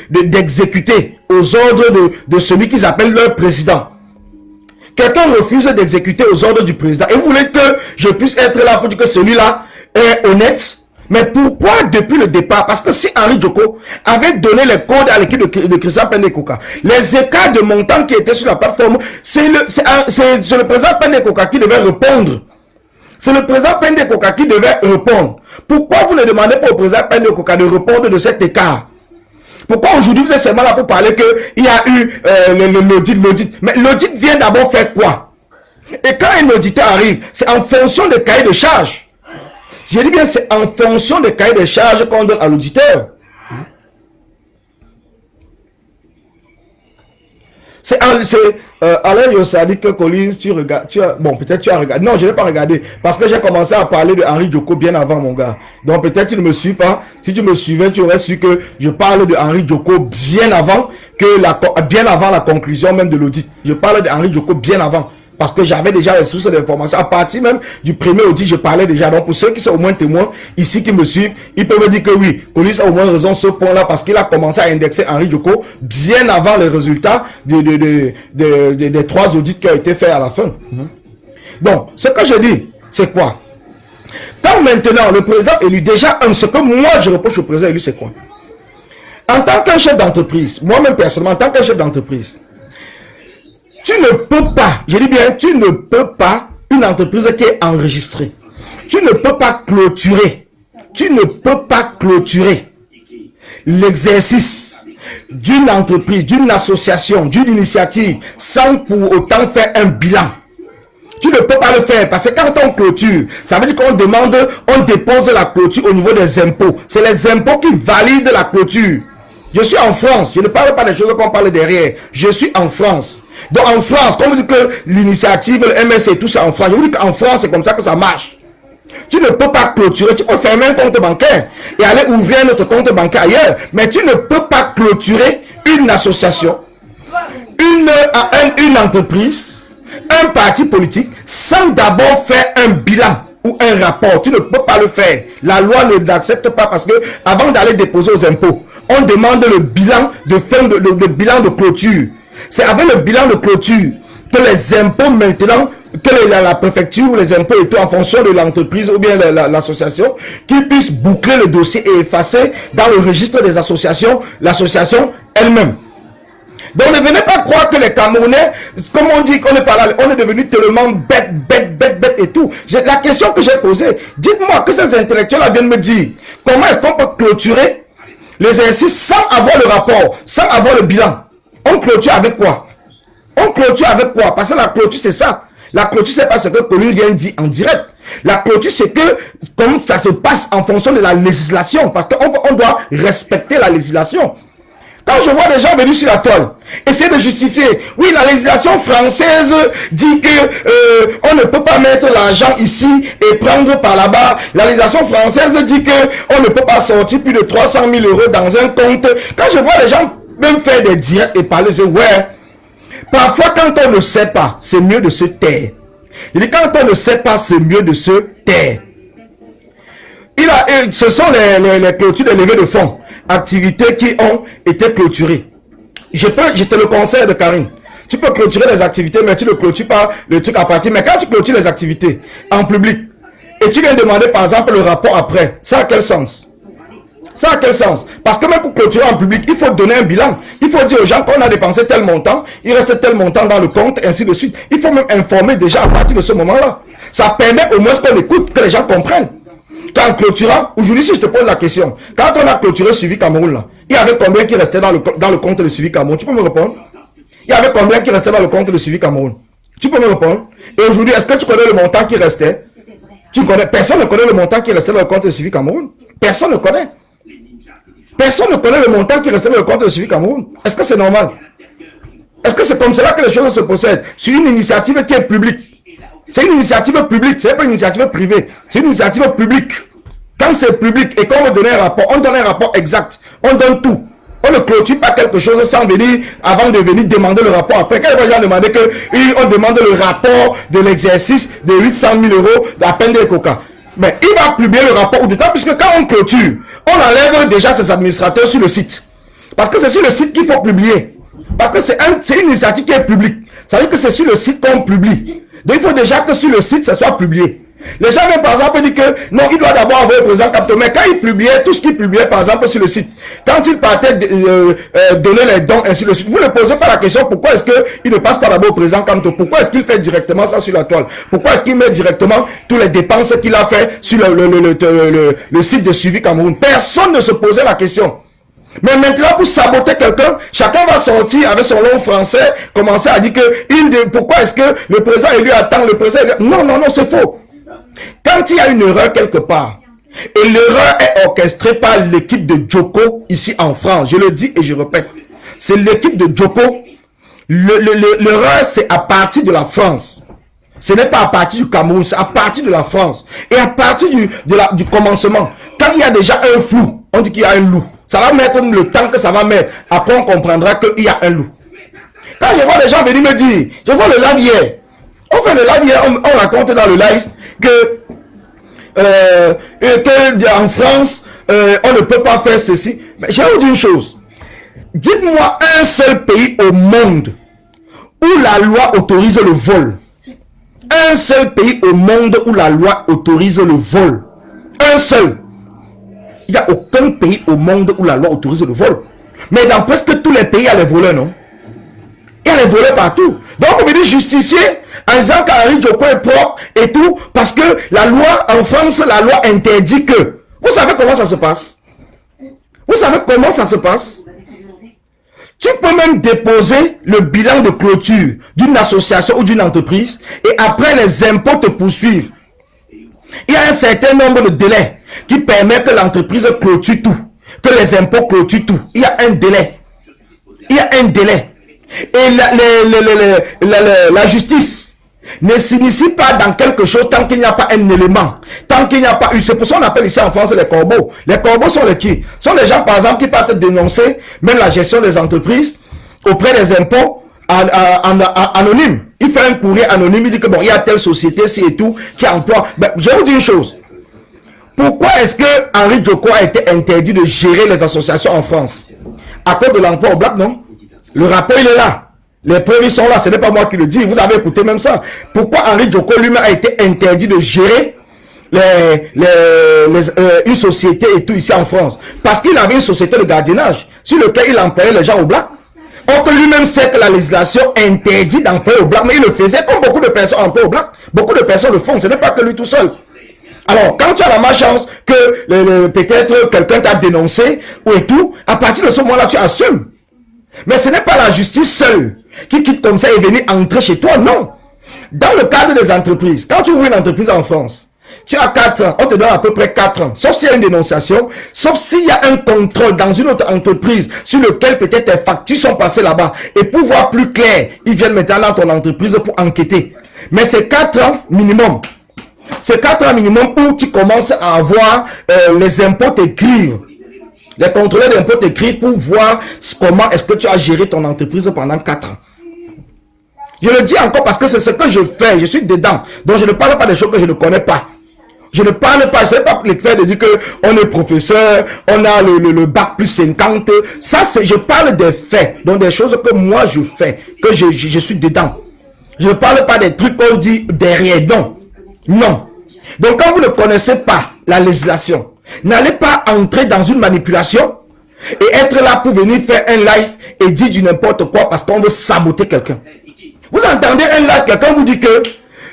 d'exécuter aux ordres de celui qu'ils appellent leur président. Quelqu'un refuse d'exécuter aux ordres du président. Et vous voulez que je puisse être là pour dire que celui-là est honnête? Mais pourquoi depuis le départ? Parce que si Henri Djoko avait donné les codes à l'équipe de Christian Pendekoka, les écarts de montant qui étaient sur la plateforme, c'est le président Pendekoka qui devait répondre. C'est le président Pendekoka qui devait répondre. Pourquoi vous ne demandez pas au président Pendekoka de répondre de cet écart? Pourquoi aujourd'hui vous êtes seulement là pour parler qu'il y a eu l'audit? Mais l'audit vient d'abord faire quoi? Et quand un auditeur arrive, c'est en fonction des cahiers de charges. Je dis bien, c'est en fonction des cahiers de charges qu'on donne à l'auditeur. C'est Alain Yossa dit que Collins, bon, peut-être tu as regardé. Non, je n'ai pas regardé. Parce que j'ai commencé à parler de Henri Djoko bien avant, mon gars. Donc peut-être tu ne me suis pas. Si tu me suivais, tu aurais su que je parle de Henri Djoko bien avant la conclusion même de l'audit. Je parle de Henri Djoko bien avant. Parce que j'avais déjà les sources d'informations. À partir même du premier audit, je parlais déjà. Donc, pour ceux qui sont au moins témoins, ici, qui me suivent, ils peuvent me dire que oui, Collins a au moins raison sur ce point-là, parce qu'il a commencé à indexer Henri Djoko bien avant les résultats des 3 audits qui ont été faits à la fin. Donc, ce que je dis, c'est quoi? Quand maintenant, le président élu, déjà, ce que moi, je reproche au président élu, c'est quoi? En tant qu'un chef d'entreprise, moi-même personnellement, en tant qu'un chef d'entreprise, tu ne peux pas, je dis bien, tu ne peux pas, une entreprise qui est enregistrée, tu ne peux pas clôturer, l'exercice d'une entreprise, d'une association, d'une initiative, sans pour autant faire un bilan. Tu ne peux pas le faire, parce que quand on clôture, ça veut dire qu'on demande, on dépose la clôture au niveau des impôts. C'est les impôts qui valident la clôture. Je suis en France, je ne parle pas des choses qu'on parle derrière, je suis en France. Donc en France, quand vous dites que l'initiative, le MS et tout ça en France, je vous dis qu'en France, c'est comme ça que ça marche. Tu ne peux pas clôturer, tu peux fermer un compte bancaire et aller ouvrir un autre compte bancaire ailleurs, mais tu ne peux pas clôturer une association, une entreprise, un parti politique, sans d'abord faire un bilan ou un rapport. Tu ne peux pas le faire. La loi ne l'accepte pas parce que avant d'aller déposer aux impôts, on demande le bilan de bilan de clôture. C'est avec le bilan de clôture que les impôts maintenant, que la préfecture ou les impôts et tout en fonction de l'entreprise ou bien l'association, qui puissent boucler le dossier et effacer dans le registre des associations, l'association elle-même. Donc ne venez pas croire que les Camerounais, comme on dit qu'on est pas là, on est devenu tellement bête et tout. La question que j'ai posée, dites-moi que ces intellectuels viennent me dire, comment est-ce qu'on peut clôturer l'exercice sans avoir le rapport, sans avoir le bilan? On clôture avec quoi? On clôture avec quoi? Parce que la clôture, c'est ça. La clôture, c'est pas ce que Collins vient dire en direct. La clôture, c'est que comme ça se passe en fonction de la législation. Parce qu'on doit respecter la législation. Quand je vois des gens venir sur la toile, Essayez de justifier. Oui, la législation française dit que on ne peut pas mettre l'argent ici et prendre par là-bas. La législation française dit que on ne peut pas sortir plus de 300 000 € dans un compte. Quand je vois les gens même faire des directs et parler, je dis ouais. Parfois, quand on ne sait pas, c'est mieux de se taire. Je dis quand on ne sait pas, c'est mieux de se taire. Ce sont les clôtures de levée de fonds, activités qui ont été clôturées. Je te le conseille de Karine. Tu peux clôturer les activités, mais tu ne clôtures pas le truc à partir. Mais quand tu clôtures les activités en public, et tu viens demander par exemple le rapport après, ça a quel sens? Ça a quel sens? Parce que même pour clôturer en public, il faut donner un bilan. Il faut dire aux gens qu'on a dépensé tel montant, il reste tel montant dans le compte, ainsi de suite. Il faut même informer déjà à partir de ce moment-là. Ça permet au moins qu'on écoute, que les gens comprennent. Quand clôturant, aujourd'hui si je te pose la question, quand on a clôturé Suivi Cameroun là, il y avait combien qui restait dans le compte de Suivi Cameroun? Tu peux me répondre? Il y avait combien qui restait dans le compte de Suivi Cameroun? Tu peux me répondre? Et aujourd'hui, est-ce que tu connais le montant qui restait? Personne ne connaît le montant qui restait dans le compte de Suivi Cameroun. Personne ne connaît. Personne ne connaît le montant qui restait dans le compte de Suivi Cameroun. Est-ce que c'est normal? Est-ce que c'est comme cela que les choses se possèdent? C'est une initiative qui est publique. C'est une initiative publique, c'est pas une initiative privée. C'est une initiative publique. Quand c'est public et qu'on veut donner un rapport, on donne un rapport exact. On donne tout. On ne clôture pas quelque chose sans venir, avant de venir demander le rapport. Après, quand les gens demandent qu'on demande le rapport de l'exercice de 800 000 € de la peine de coca. Mais il va publier le rapport ou du temps, puisque quand on clôture, on enlève déjà ses administrateurs sur le site. Parce que c'est sur le site qu'il faut publier. Parce que c'est une initiative qui est publique. Ça veut dire que c'est sur le site qu'on publie. Donc il faut déjà que sur le site, ça soit publié. Les gens même par exemple disent que non, il doit d'abord avoir le président Kamto. Mais quand il publiait, tout ce qu'il publiait par exemple sur le site, quand il partait donner les dons ainsi de suite, vous ne posez pas la question pourquoi est-ce qu'il ne passe pas d'abord au président Kamto? Pourquoi est-ce qu'il fait directement ça sur la toile? Pourquoi est-ce qu'il met directement toutes les dépenses qu'il a fait sur le site de Suivi Cameroun? Personne ne se posait la question. Mais maintenant, pour saboter quelqu'un, chacun va sortir avec son long français, commencer à dire que pourquoi est-ce que le président élu attend le président élu... Non, c'est faux. Quand il y a une erreur quelque part, et l'erreur est orchestrée par l'équipe de Djoko ici en France, je le dis et je répète, c'est l'équipe de Djoko. L'erreur, c'est à partir de la France. Ce n'est pas à partir du Cameroun, c'est à partir de la France. Et à partir du commencement, quand il y a déjà un flou, on dit qu'il y a un loup. Ça va mettre le temps que ça va mettre. Après, on comprendra qu'il y a un loup. Quand je vois les gens venir me dire, je vois le live hier. On fait le live hier, on raconte dans le live que en France, on ne peut pas faire ceci. Mais je vais vous dire une chose. Dites-moi un seul pays au monde où la loi autorise le vol. Un seul pays au monde où la loi autorise le vol. Un seul. Il n'y a aucun pays au monde où la loi autorise le vol. Mais dans presque tous les pays, il y a les voleurs, non? Il y a les voleurs partout. Donc, on peut justifier en disant qu'Henri Djoko est propre et tout, parce que la loi, en France, la loi interdit que. Vous savez comment ça se passe? Vous savez comment ça se passe? Tu peux même déposer le bilan de clôture d'une association ou d'une entreprise et après les impôts te poursuivent. Il y a un certain nombre de délais qui permettent que l'entreprise clôture tout, que les impôts clôturent tout. Il y a un délai. Il y a un délai. Et la justice ne s'initie pas dans quelque chose tant qu'il n'y a pas un élément. Tant qu'il n'y a pas eu. C'est pour ça qu'on appelle ici en France les corbeaux. Les corbeaux sont les qui? Sont les gens, par exemple, qui partent dénoncer même la gestion des entreprises auprès des impôts anonymes. Il fait un courrier anonyme, il dit que bon, il y a telle société, ci et tout, qui emploie. Ben, je vais vous dire une chose. Pourquoi est-ce que Henri Djoko a été interdit de gérer les associations en France? À cause de l'emploi au black, non? Le rapport, il est là. Les preuves sont là. Ce n'est pas moi qui le dis. Vous avez écouté même ça. Pourquoi Henri Djoko lui-même a été interdit de gérer une société et tout ici en France? Parce qu'il avait une société de gardiennage sur lequel il employait les gens au black. Or que lui-même sait que la législation interdit d'employer au black, mais il le faisait comme beaucoup de personnes emploient au black. Beaucoup de personnes le font. Ce n'est pas que lui tout seul. Alors, quand tu as la malchance que peut-être quelqu'un t'a dénoncé ou et tout, à partir de ce moment-là, tu assumes. Mais ce n'est pas la justice seule qui quitte comme ça et venir entrer chez toi, non. Dans le cadre des entreprises, quand tu ouvres une entreprise en France, Tu as 4 ans, on te donne à peu près 4 ans. Sauf s'il y a une dénonciation, sauf s'il y a un contrôle dans une autre entreprise sur lequel peut-être tes factures sont passées là-bas. Et pour voir plus clair, ils viennent maintenant dans ton entreprise pour enquêter. Mais c'est 4 ans minimum. C'est 4 ans minimum où tu commences à avoir les impôts t'écrivent. Les contrôleurs d'impôts t'écrivent pour voir comment est-ce que tu as géré ton entreprise pendant 4 ans. Je le dis encore parce que c'est ce que je fais. Je suis dedans. Donc je ne parle pas des choses que je ne connais pas. Je ne parle pas, c'est pas le fait de dire que on est professeur, on a le bac plus 50. Ça, je parle des faits. Donc des choses que moi je fais, que je suis dedans. Je ne parle pas des trucs qu'on dit derrière. Non. Non. Donc quand vous ne connaissez pas la législation, n'allez pas entrer dans une manipulation et être là pour venir faire un live et dire du n'importe quoi parce qu'on veut saboter quelqu'un. Vous entendez un live, quelqu'un vous dit que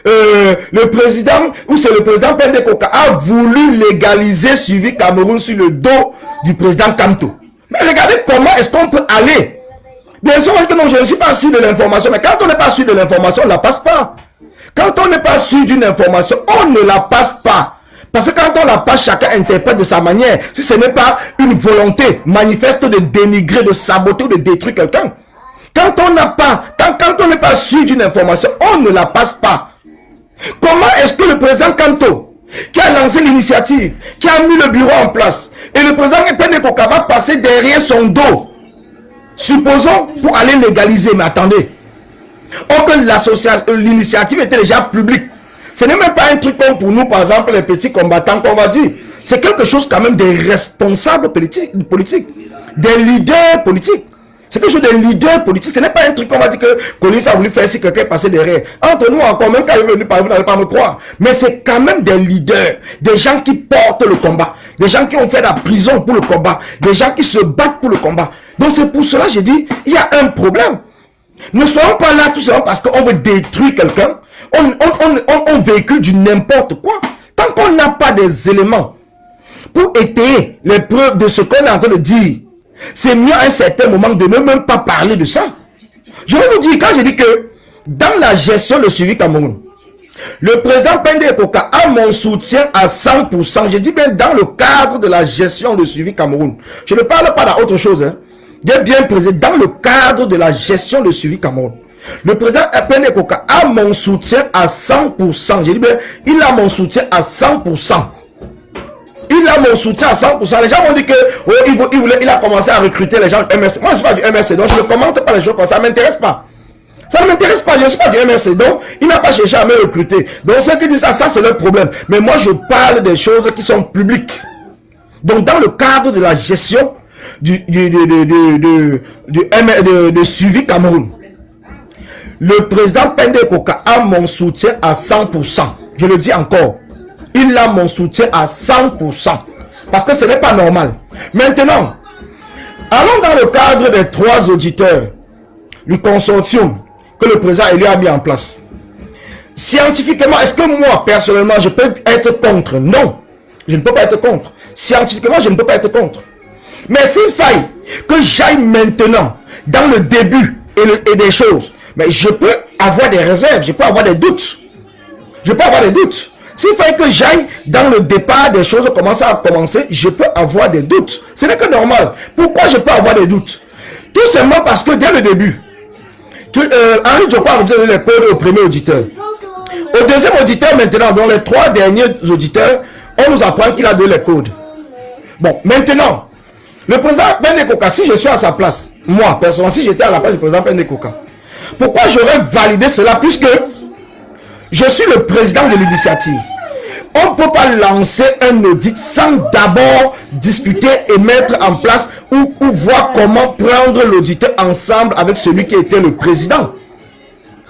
le président, ou c'est le président Pende Koka, a voulu légaliser Suivi Cameroun sur le dos du président Kamto. Mais regardez comment est-ce qu'on peut aller. Bien sûr que non, je ne suis pas sûr de l'information, mais quand on n'est pas sûr de l'information, on ne la passe pas. Quand on n'est pas sûr d'une information, on ne la passe pas. Parce que quand on la passe, chacun interprète de sa manière. Si ce n'est pas une volonté manifeste de dénigrer, de saboter ou de détruire quelqu'un. Quand on n'a pas, quand on n'est pas sûr d'une information, on ne la passe pas. Comment est-ce que le président Kamto, qui a lancé l'initiative, qui a mis le bureau en place, et le président Pende Koka va passer derrière son dos, supposons, pour aller légaliser, mais attendez, or que l'initiative était déjà publique. Ce n'est même pas un truc comme pour nous, par exemple, les petits combattants qu'on va dire. C'est quelque chose quand même des responsables politiques, des leaders politiques. C'est quelque chose des leaders politiques. Ce n'est pas un truc qu'on va dire que Colis a voulu faire si quelqu'un est passé derrière. Entre nous encore, même quand il est venu parler, vous n'allez pas me croire. Mais c'est quand même des leaders, des gens qui portent le combat, des gens qui ont fait la prison pour le combat, des gens qui se battent pour le combat. Donc c'est pour cela que j'ai dit, il y a un problème. Ne soyons pas là tout simplement parce qu'on veut détruire quelqu'un. On véhicule du n'importe quoi. Tant qu'on n'a pas des éléments pour étayer les preuves de ce qu'on est en train de dire, c'est mieux à un certain moment de ne même pas parler de ça. Je vais vous dire, quand je dis que dans la gestion de Suivi Cameroun, le président Pende Koka a mon soutien à 100%. Je dis bien dans le cadre de la gestion de Suivi Cameroun. Je ne parle pas d'autre chose. Hein. J'ai bien présenté dans le cadre de la gestion de Suivi Cameroun. Le président Pende Koka a mon soutien à 100%. Je dis bien, il a mon soutien à 100%. Il a mon soutien à 100%. Les gens vont dire que oh, il a commencé à recruter les gens du MRC. Moi, je ne suis pas du MRC, donc je ne commente pas les choses comme ça. Ça ne m'intéresse pas. Ça ne m'intéresse pas. Je ne suis pas du MRC, donc il n'a pas cherché à me recruter. Donc ceux qui disent ça, ça c'est leur problème. Mais moi, je parle des choses qui sont publiques. Donc dans le cadre de la gestion de Suivi Cameroun, le président Pende Koka a mon soutien à 100%. Je le dis encore. Il a mon soutien à 100%. Parce que ce n'est pas normal. Maintenant, allons dans le cadre des 3 auditeurs du consortium que le président lui a mis en place. Scientifiquement, est-ce que moi, personnellement, je peux être contre? Non. Je ne peux pas être contre. Scientifiquement, je ne peux pas être contre. Mais s'il faille que j'aille maintenant dans le début et des choses, mais je peux avoir des réserves, je peux avoir des doutes. Je peux avoir des doutes. S'il faille que j'aille dans le départ des choses commencer, je peux avoir des doutes. Ce n'est que normal. Pourquoi je peux avoir des doutes? Tout simplement parce que dès le début, Henri Djoko a donné les codes au premier auditeur. Au deuxième auditeur maintenant, dans les 3 derniers auditeurs, on nous apprend qu'il a donné les codes. Bon, maintenant, le président Pende Koka, si je suis à sa place, moi, personnellement, si j'étais à la place du président Pende Koka, pourquoi j'aurais validé cela puisque je suis le président de l'initiative? On ne peut pas lancer un audit sans d'abord discuter et mettre en place ou voir comment prendre l'auditeur ensemble avec celui qui était le président.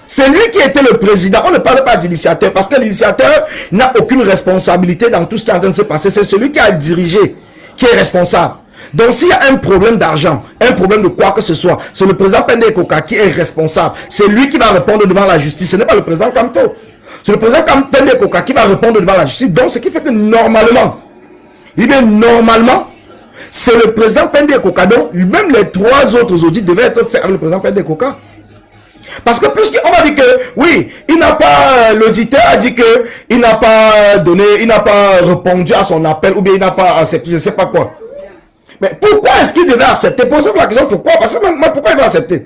C'est lui qui était le président. On ne parle pas d'initiateur parce que l'initiateur n'a aucune responsabilité dans tout ce qui est en train de se passer. C'est celui qui a dirigé qui est responsable. Donc s'il y a un problème d'argent, un problème de quoi que ce soit, c'est le président Pende Koka qui est responsable. C'est lui qui va répondre devant la justice. Ce n'est pas le président Kamto. C'est le président Pende Koka qui va répondre devant la justice. Donc ce qui fait que normalement, c'est le président Pende Koka. Donc même les 3 autres audits devaient être faits avec le président Pende Koka. Parce que puisqu'on va dire que, oui, il n'a pas, l'auditeur a dit que il n'a pas donné, il n'a pas répondu à son appel, ou bien il n'a pas accepté, je ne sais pas quoi. Mais pourquoi est-ce qu'il devait accepter? Posez-vous la question, pourquoi? Parce que moi, pourquoi il va accepter?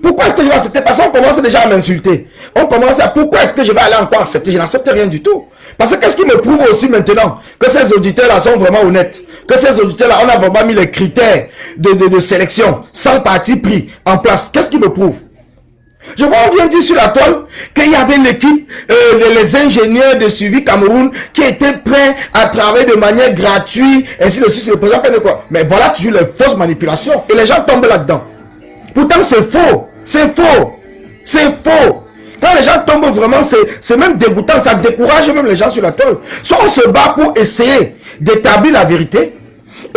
Pourquoi est-ce que je vais accepter? Parce qu'on commence déjà à m'insulter. On commence à, pourquoi est-ce que je vais aller encore accepter? Je n'accepte rien du tout. Parce que qu'est-ce qui me prouve aussi maintenant que ces auditeurs-là sont vraiment honnêtes? Que ces auditeurs-là, on a vraiment mis les critères de sélection, sans parti pris en place. Qu'est-ce qui me prouve? Je vois, on vient dire sur la toile qu'il y avait l'équipe, les ingénieurs de suivi Cameroun qui étaient prêts à travailler de manière gratuite, ainsi de suite, c'est le président de quoi. Mais voilà toujours les fausses manipulations. Et les gens tombent là-dedans. Pourtant, c'est faux. C'est faux. C'est faux. Quand les gens tombent vraiment, c'est même dégoûtant. Ça décourage même les gens sur la toile. Soit on se bat pour essayer d'établir la vérité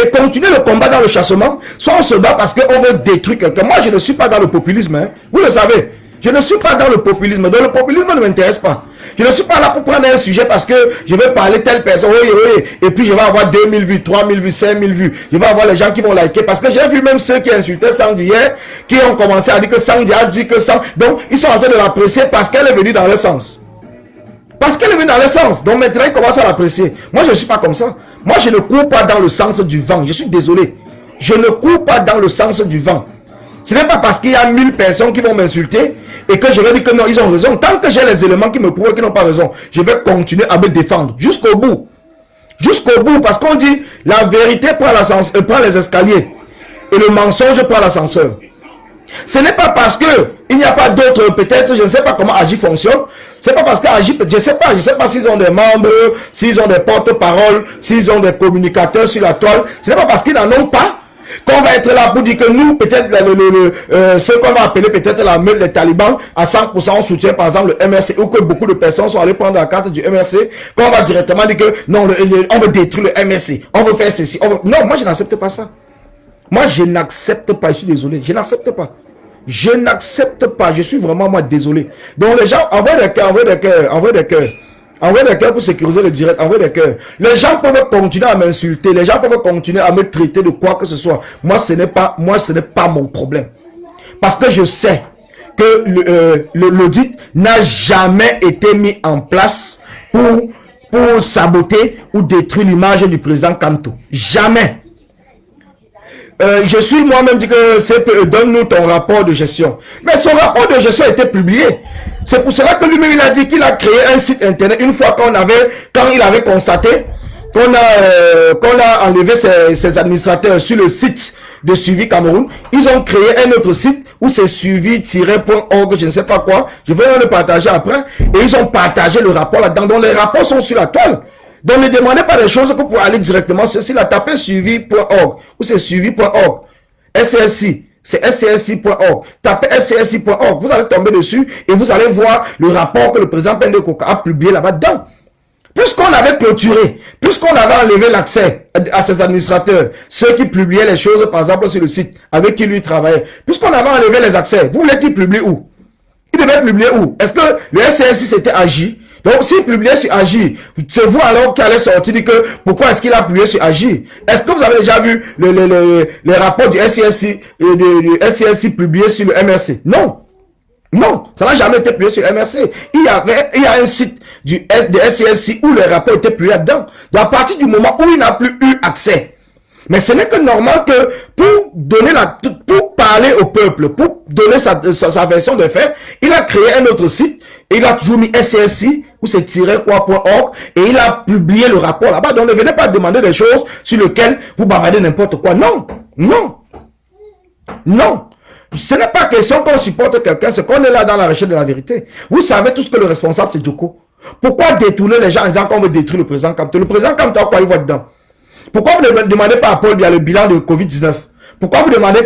et continuer le combat dans le chassement, soit on se bat parce qu'on veut détruire quelqu'un. Moi, je ne suis pas dans le populisme. Hein. Vous le savez. Je ne suis pas dans le populisme. Donc, le populisme ne m'intéresse pas. Je ne suis pas là pour prendre un sujet parce que je vais parler telle personne. Oui, oui. Et puis, je vais avoir 2000 vues, 3000 vues, 5000 vues. Je vais avoir les gens qui vont liker. Parce que j'ai vu même ceux qui insultaient Sandy hier, qui ont commencé à dire que Sandy a dit que Sandy. Donc, ils sont en train de l'apprécier parce qu'elle est venue dans leur sens. Parce qu'elle est venue dans leur sens. Donc, maintenant, ils commencent à l'apprécier. Moi, je ne suis pas comme ça. Moi, je ne cours pas dans le sens du vent. Je suis désolé. Je ne cours pas dans le sens du vent. Ce n'est pas parce qu'il y a 1000 personnes qui vont m'insulter et que je vais dire que non, ils ont raison. Tant que j'ai les éléments qui me prouvent qu'ils n'ont pas raison, je vais continuer à me défendre jusqu'au bout. Jusqu'au bout, parce qu'on dit la vérité prend les escaliers et le mensonge prend l'ascenseur. Ce n'est pas parce que il n'y a pas d'autres, peut-être, je ne sais pas comment Agi fonctionne. C'est pas parce qu'Agi, je ne sais pas s'ils ont des membres, s'ils ont des porte-paroles, s'ils ont des communicateurs sur la toile. Ce n'est pas parce qu'ils n'en ont pas qu'on va être là pour dire que nous, peut-être, ce qu'on va appeler peut-être la meute des talibans, à 100% on soutient par exemple le MRC, ou que beaucoup de personnes sont allées prendre la carte du MRC, qu'on va directement dire que non, on veut détruire le MRC, on veut faire ceci, Non, moi je n'accepte pas ça. Moi je n'accepte pas, je suis désolé, je n'accepte pas. Je n'accepte pas, je suis vraiment moi désolé. Donc les gens, envoient des cœurs, envoient des cœurs pour sécuriser le direct, envoie des cœurs. Les gens peuvent continuer à m'insulter, les gens peuvent continuer à me traiter de quoi que ce soit. Moi, ce n'est pas mon problème. Parce que je sais que l'audit n'a jamais été mis en place pour saboter ou détruire l'image du président Kamto. Jamais. Je suis moi-même dit que CPE, donne-nous ton rapport de gestion. Mais son rapport de gestion a été publié. C'est pour cela que lui-même il a dit qu'il a créé un site internet une fois quand il avait constaté qu'on a enlevé ses administrateurs sur le site de suivi Cameroun. Ils ont créé un autre site où c'est suivi-.org, je ne sais pas quoi. Je vais le partager après. Et ils ont partagé le rapport là-dedans. Donc les rapports sont sur la toile. Donc ne demandez pas des choses que pour aller directement sur site. Tapez suivi.org ou c'est suivi.org. SCSI. C'est SCSI.org. Tapez SCSI.org. Vous allez tomber dessus et vous allez voir le rapport que le président Pende Koka a publié là-bas-dedans. Puisqu'on avait clôturé, puisqu'on avait enlevé l'accès à ses administrateurs, ceux qui publiaient les choses, par exemple, sur le site, avec qui lui travaillait, puisqu'on avait enlevé les accès, vous voulez qu'il publie où? Il devait publier où? Est-ce que le SCSI c'était Agi? Donc, s'il publiait sur Agi, c'est vous alors qui allez sortir dire que pourquoi est-ce qu'il a publié sur Agi? Est-ce que vous avez déjà vu les rapports du SCSI, du SCSI publiés sur le MRC? Non. Non, ça n'a jamais été publié sur MRC. Il y a un site de SCSI où les rapports étaient publiés là-dedans. Donc, à partir du moment où il n'a plus eu accès. Mais ce n'est que normal que pour parler au peuple, pour donner sa version de fait, il a créé un autre site, et il a toujours mis SCSI, ou c'est -quoi.org, et il a publié le rapport là-bas. Donc ne venez pas demander des choses sur lesquelles vous bavardez n'importe quoi. Non, non, non. Ce n'est pas question qu'on supporte quelqu'un, c'est qu'on est là dans la recherche de la vérité. Vous savez tous que le responsable c'est Djoko. Pourquoi détourner les gens en disant qu'on veut détruire le président Kamto? Le président Kamto, quoi il voit dedans? Pourquoi vous ne demandez pas à Paul Biya le bilan de Covid-19? Pourquoi vous demandez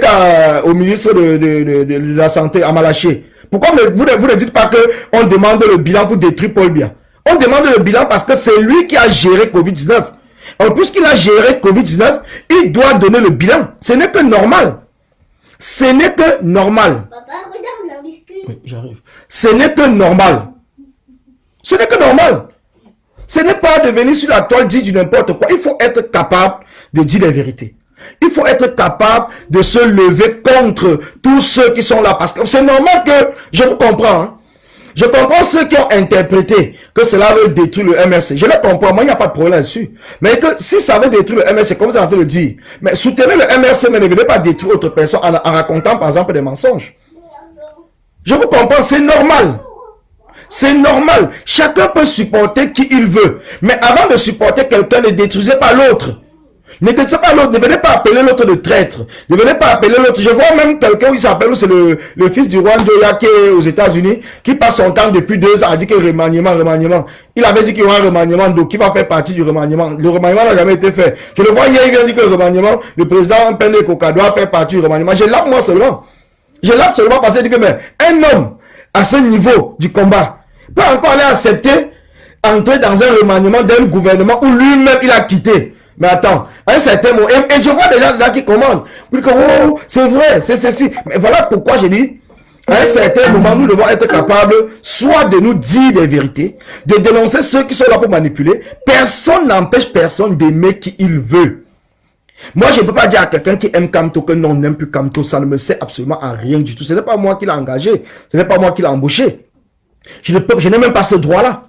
au ministre de la Santé, à Malaché? Pourquoi vous ne dites pas qu'on demande le bilan pour détruire Paul Biya? On demande le bilan parce que c'est lui qui a géré Covid-19. En plus qu'il a géré Covid-19, il doit donner le bilan. Ce n'est que normal. Ce n'est que normal. Papa, regarde le biscuit. Oui, j'arrive. Ce n'est que normal. Ce n'est que normal. Ce n'est pas de venir sur la toile dire du n'importe quoi. Il faut être capable de dire la vérité. Il faut être capable de se lever contre tous ceux qui sont là. Parce que c'est normal que, je vous comprends, hein. Je comprends ceux qui ont interprété que cela veut détruire le MRC. Je le comprends, moi il n'y a pas de problème là-dessus. Mais que si ça veut détruire le MRC, comme vous êtes en train de le dire, mais soutenez le MRC, mais ne venez pas détruire autre personne en racontant par exemple des mensonges. Je vous comprends, c'est normal. C'est normal. Chacun peut supporter qui il veut. Mais avant de supporter quelqu'un, ne détruisez pas l'autre. Ne détruisez pas l'autre. Ne venez pas appeler l'autre de traître. Ne venez pas appeler l'autre. Je vois même quelqu'un où il s'appelle, c'est le fils du roi Njoya qui est aux États-Unis, qui passe son temps depuis 2 ans à dire que remaniement. Il avait dit qu'il y aura un remaniement, donc qui va faire partie du remaniement. Le remaniement n'a jamais été fait. Je le vois hier, il vient dire que le remaniement, le président Pende Koka doit faire partie du remaniement. Je l'appe moi seulement. Je l'appe seulement parce qu'il dit que mais un homme à ce niveau du combat peut encore aller accepter entrer dans un remaniement d'un gouvernement où lui-même il a quitté. Mais attends, à un certain moment, et je vois des gens là qui commandent, puis que oh, c'est vrai, c'est ceci. Mais voilà pourquoi je dis, à un certain moment, nous devons être capables soit de nous dire des vérités, de dénoncer ceux qui sont là pour manipuler. Personne n'empêche personne d'aimer qui il veut. Moi, je ne peux pas dire à quelqu'un qui aime Kamto que non, on n'aime plus Kamto. Ça ne me sert absolument à rien du tout. Ce n'est pas moi qui l'ai engagé. Ce n'est pas moi qui l'ai embauché. Je n'ai même pas ce droit-là.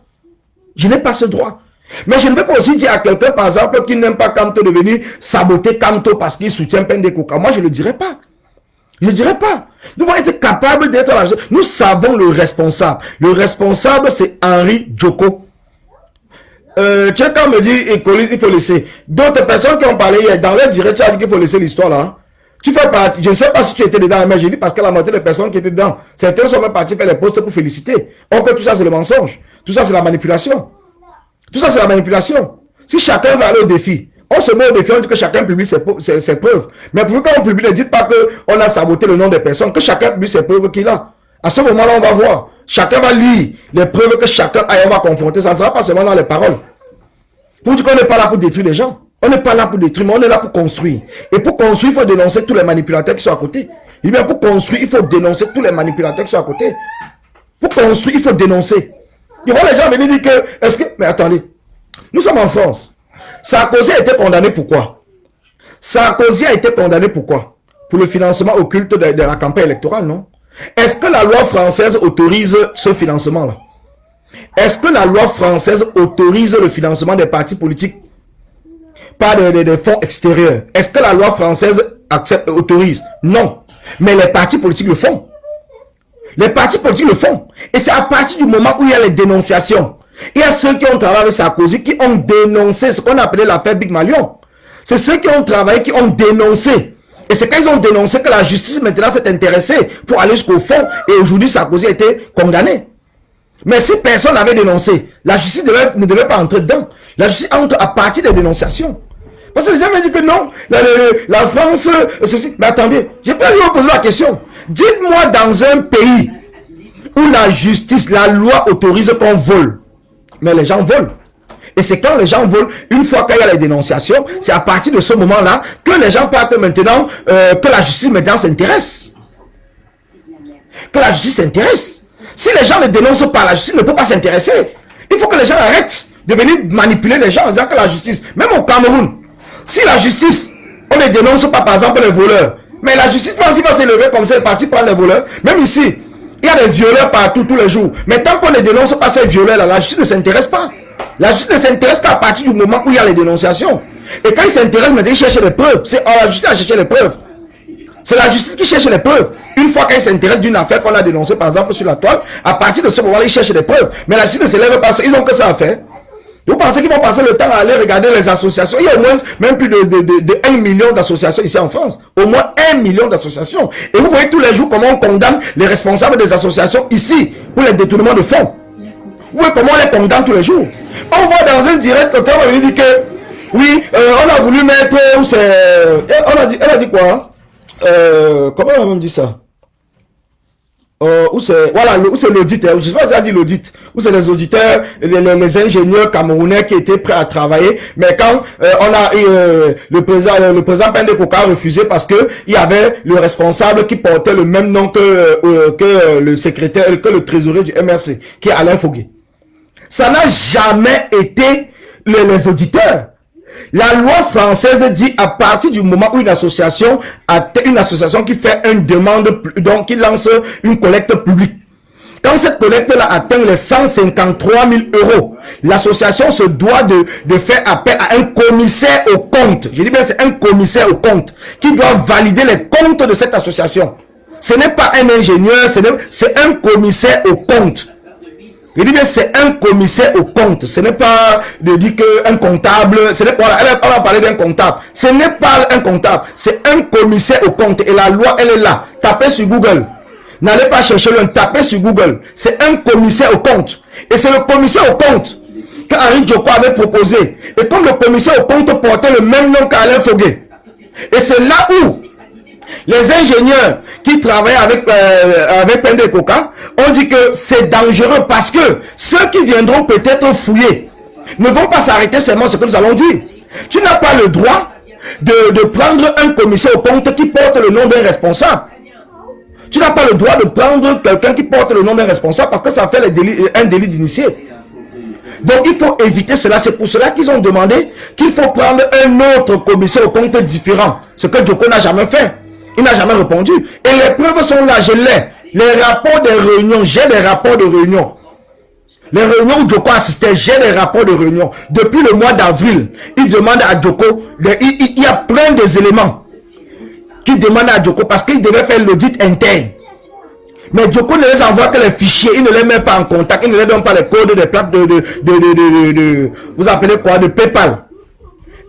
Je n'ai pas ce droit. Mais je ne peux pas aussi dire à quelqu'un, par exemple, qui n'aime pas Kamto de venir saboter Kamto parce qu'il soutient Pende Koka. Moi, je ne le dirai pas. Je ne le dirai pas. Nous devons être capables d'être là. Nous savons le responsable. Le responsable, c'est Henri Djoko. Quelqu'un me dit, il faut laisser. D'autres personnes qui ont parlé hier, dans leur direct, tu as dit qu'il faut laisser l'histoire là. Tu fais partie, je ne sais pas si tu étais dedans, mais j'ai dit parce que la moitié des personnes qui étaient dedans, certains sont même partis faire les posts pour féliciter. Or que tout ça, c'est le mensonge. Tout ça, c'est la manipulation. Tout ça, c'est la manipulation. Si chacun va aller au défi, on se met au défi, on dit que chacun publie ses preuves. Mais pour quand on publie, ne dites pas qu'on a saboté le nom des personnes, que chacun publie ses preuves qu'il a. À ce moment-là, on va voir. Chacun va lire les preuves que chacun a et on va confronter. Ça ne sera pas seulement dans les paroles. Pour dire qu'on n'est pas là pour détruire les gens. On n'est pas là pour détruire, mais on est là pour construire. Et pour construire, il faut dénoncer tous les manipulateurs qui sont à côté. Et bien pour construire, il faut dénoncer tous les manipulateurs qui sont à côté. Pour construire, il faut dénoncer. Il y aura les gens venir dire que, est-ce que, mais attendez, nous sommes en France. Sarkozy a été condamné pourquoi? Sarkozy a été condamné pourquoi? Pour le financement occulte de la campagne électorale, non? Est-ce que la loi française autorise ce financement-là? Est-ce que la loi française autorise le financement des partis politiques par des fonds extérieurs? Est-ce que la loi française autorise? Non. Mais les partis politiques le font. Les partis politiques le font. Et c'est à partir du moment où il y a les dénonciations. Il y a ceux qui ont travaillé avec Sarkozy qui ont dénoncé ce qu'on appelait l'affaire Big Malion. C'est ceux qui ont travaillé, qui ont dénoncé. Et c'est quand ils ont dénoncé que la justice maintenant s'est intéressée pour aller jusqu'au fond. Et aujourd'hui, Sarkozy a été condamné. Mais si personne n'avait dénoncé, la justice ne devait pas entrer dedans. La justice entre à partir des dénonciations. Parce que les gens m'ont dit que non, la France, ceci. Mais attendez, j'ai pas lui poser la question. Dites-moi dans un pays où la justice, la loi autorise qu'on vole. Mais les gens volent. Et c'est quand les gens volent, une fois qu'il y a les dénonciations, c'est à partir de ce moment-là que les gens partent maintenant, que la justice maintenant s'intéresse. Que la justice s'intéresse. Si les gens ne dénoncent pas, la justice ne peut pas s'intéresser. Il faut que les gens arrêtent de venir manipuler les gens en disant que la justice, même au Cameroun, si la justice, on ne dénonce pas par exemple les voleurs, mais la justice pense qu'il va s'élever comme ça, parti prendre les voleurs. Même ici, il y a des violeurs partout tous les jours. Mais tant qu'on ne dénonce pas ces violeurs-là, la justice ne s'intéresse pas. La justice ne s'intéresse qu'à partir du moment où il y a les dénonciations. Et quand ils s'intéressent, maintenant ils cherchent les preuves. C'est la justice à chercher les preuves. C'est la justice qui cherche les preuves. Une fois qu'ils s'intéressent d'une affaire qu'on a dénoncée, par exemple, sur la toile, à partir de ce moment-là, ils cherchent des preuves. Mais la justice ne s'élève pas. Ils n'ont que ça à faire. Vous pensez qu'ils vont passer le temps à aller regarder les associations? Il y a au moins même plus de 1 million d'associations ici en France. Au moins 1 million d'associations. Et vous voyez tous les jours comment on condamne les responsables des associations ici pour les détournements de fonds. Vous voyez comment on les condamne tous les jours. On voit dans un direct, quelqu'un va venir dire que oui, on a voulu mettre... Elle a dit quoi? Comment on a même dit ça? Où c'est voilà, où c'est l'auditeur, je sais pas si ça dit l'audit, où c'est les auditeurs, les ingénieurs camerounais qui étaient prêts à travailler, mais quand on a le président Pende Koka a refusé parce que il y avait le responsable qui portait le même nom que le secrétaire, que le trésorier du MRC, qui est Alain Fogué. Ça n'a jamais été les auditeurs. La loi française dit à partir du moment où une association qui fait une demande, donc qui lance une collecte publique. Quand cette collecte-là atteint les 153 000 euros, l'association se doit de faire appel à un commissaire aux comptes. Je dis bien c'est un commissaire aux comptes qui doit valider les comptes de cette association. Ce n'est pas un ingénieur, c'est un commissaire aux comptes. Je dis bien c'est un commissaire aux comptes. Ce n'est pas de dire qu'un comptable, on va parler d'un comptable. Ce n'est pas un comptable, c'est un commissaire aux comptes. Et la loi, elle est là. Tapez sur Google. N'allez pas chercher le taper sur Google. C'est un commissaire au compte. Et c'est le commissaire au compte qu'Henri Djoko avait proposé. Et comme le commissaire au compte portait le même nom qu'Alain Fogué. Et c'est là où les ingénieurs qui travaillent avec Pende Koka ont dit que c'est dangereux parce que ceux qui viendront peut-être fouiller ne vont pas s'arrêter seulement ce que nous allons dire. Tu n'as pas le droit de prendre un commissaire au compte qui porte le nom d'un responsable. Tu n'as pas le droit de prendre quelqu'un qui porte le nom d'un responsable parce que ça fait un délit d'initié. Donc il faut éviter cela. C'est pour cela qu'ils ont demandé qu'il faut prendre un autre commissaire au compte différent. Ce que Djoko n'a jamais fait. Il n'a jamais répondu. Et les preuves sont là. Je l'ai. Les rapports des réunions. J'ai des rapports de réunion. Les réunions où Djoko assistait, j'ai des rapports de réunion. Depuis le mois d'avril, il demande à Djoko, il y a plein d'éléments qui demandent à Djoko parce qu'il devait faire l'audit interne. Mais Djoko ne les envoie que les fichiers, il ne les met pas en contact, il ne les donne pas les codes des plaques vous appelez quoi, de PayPal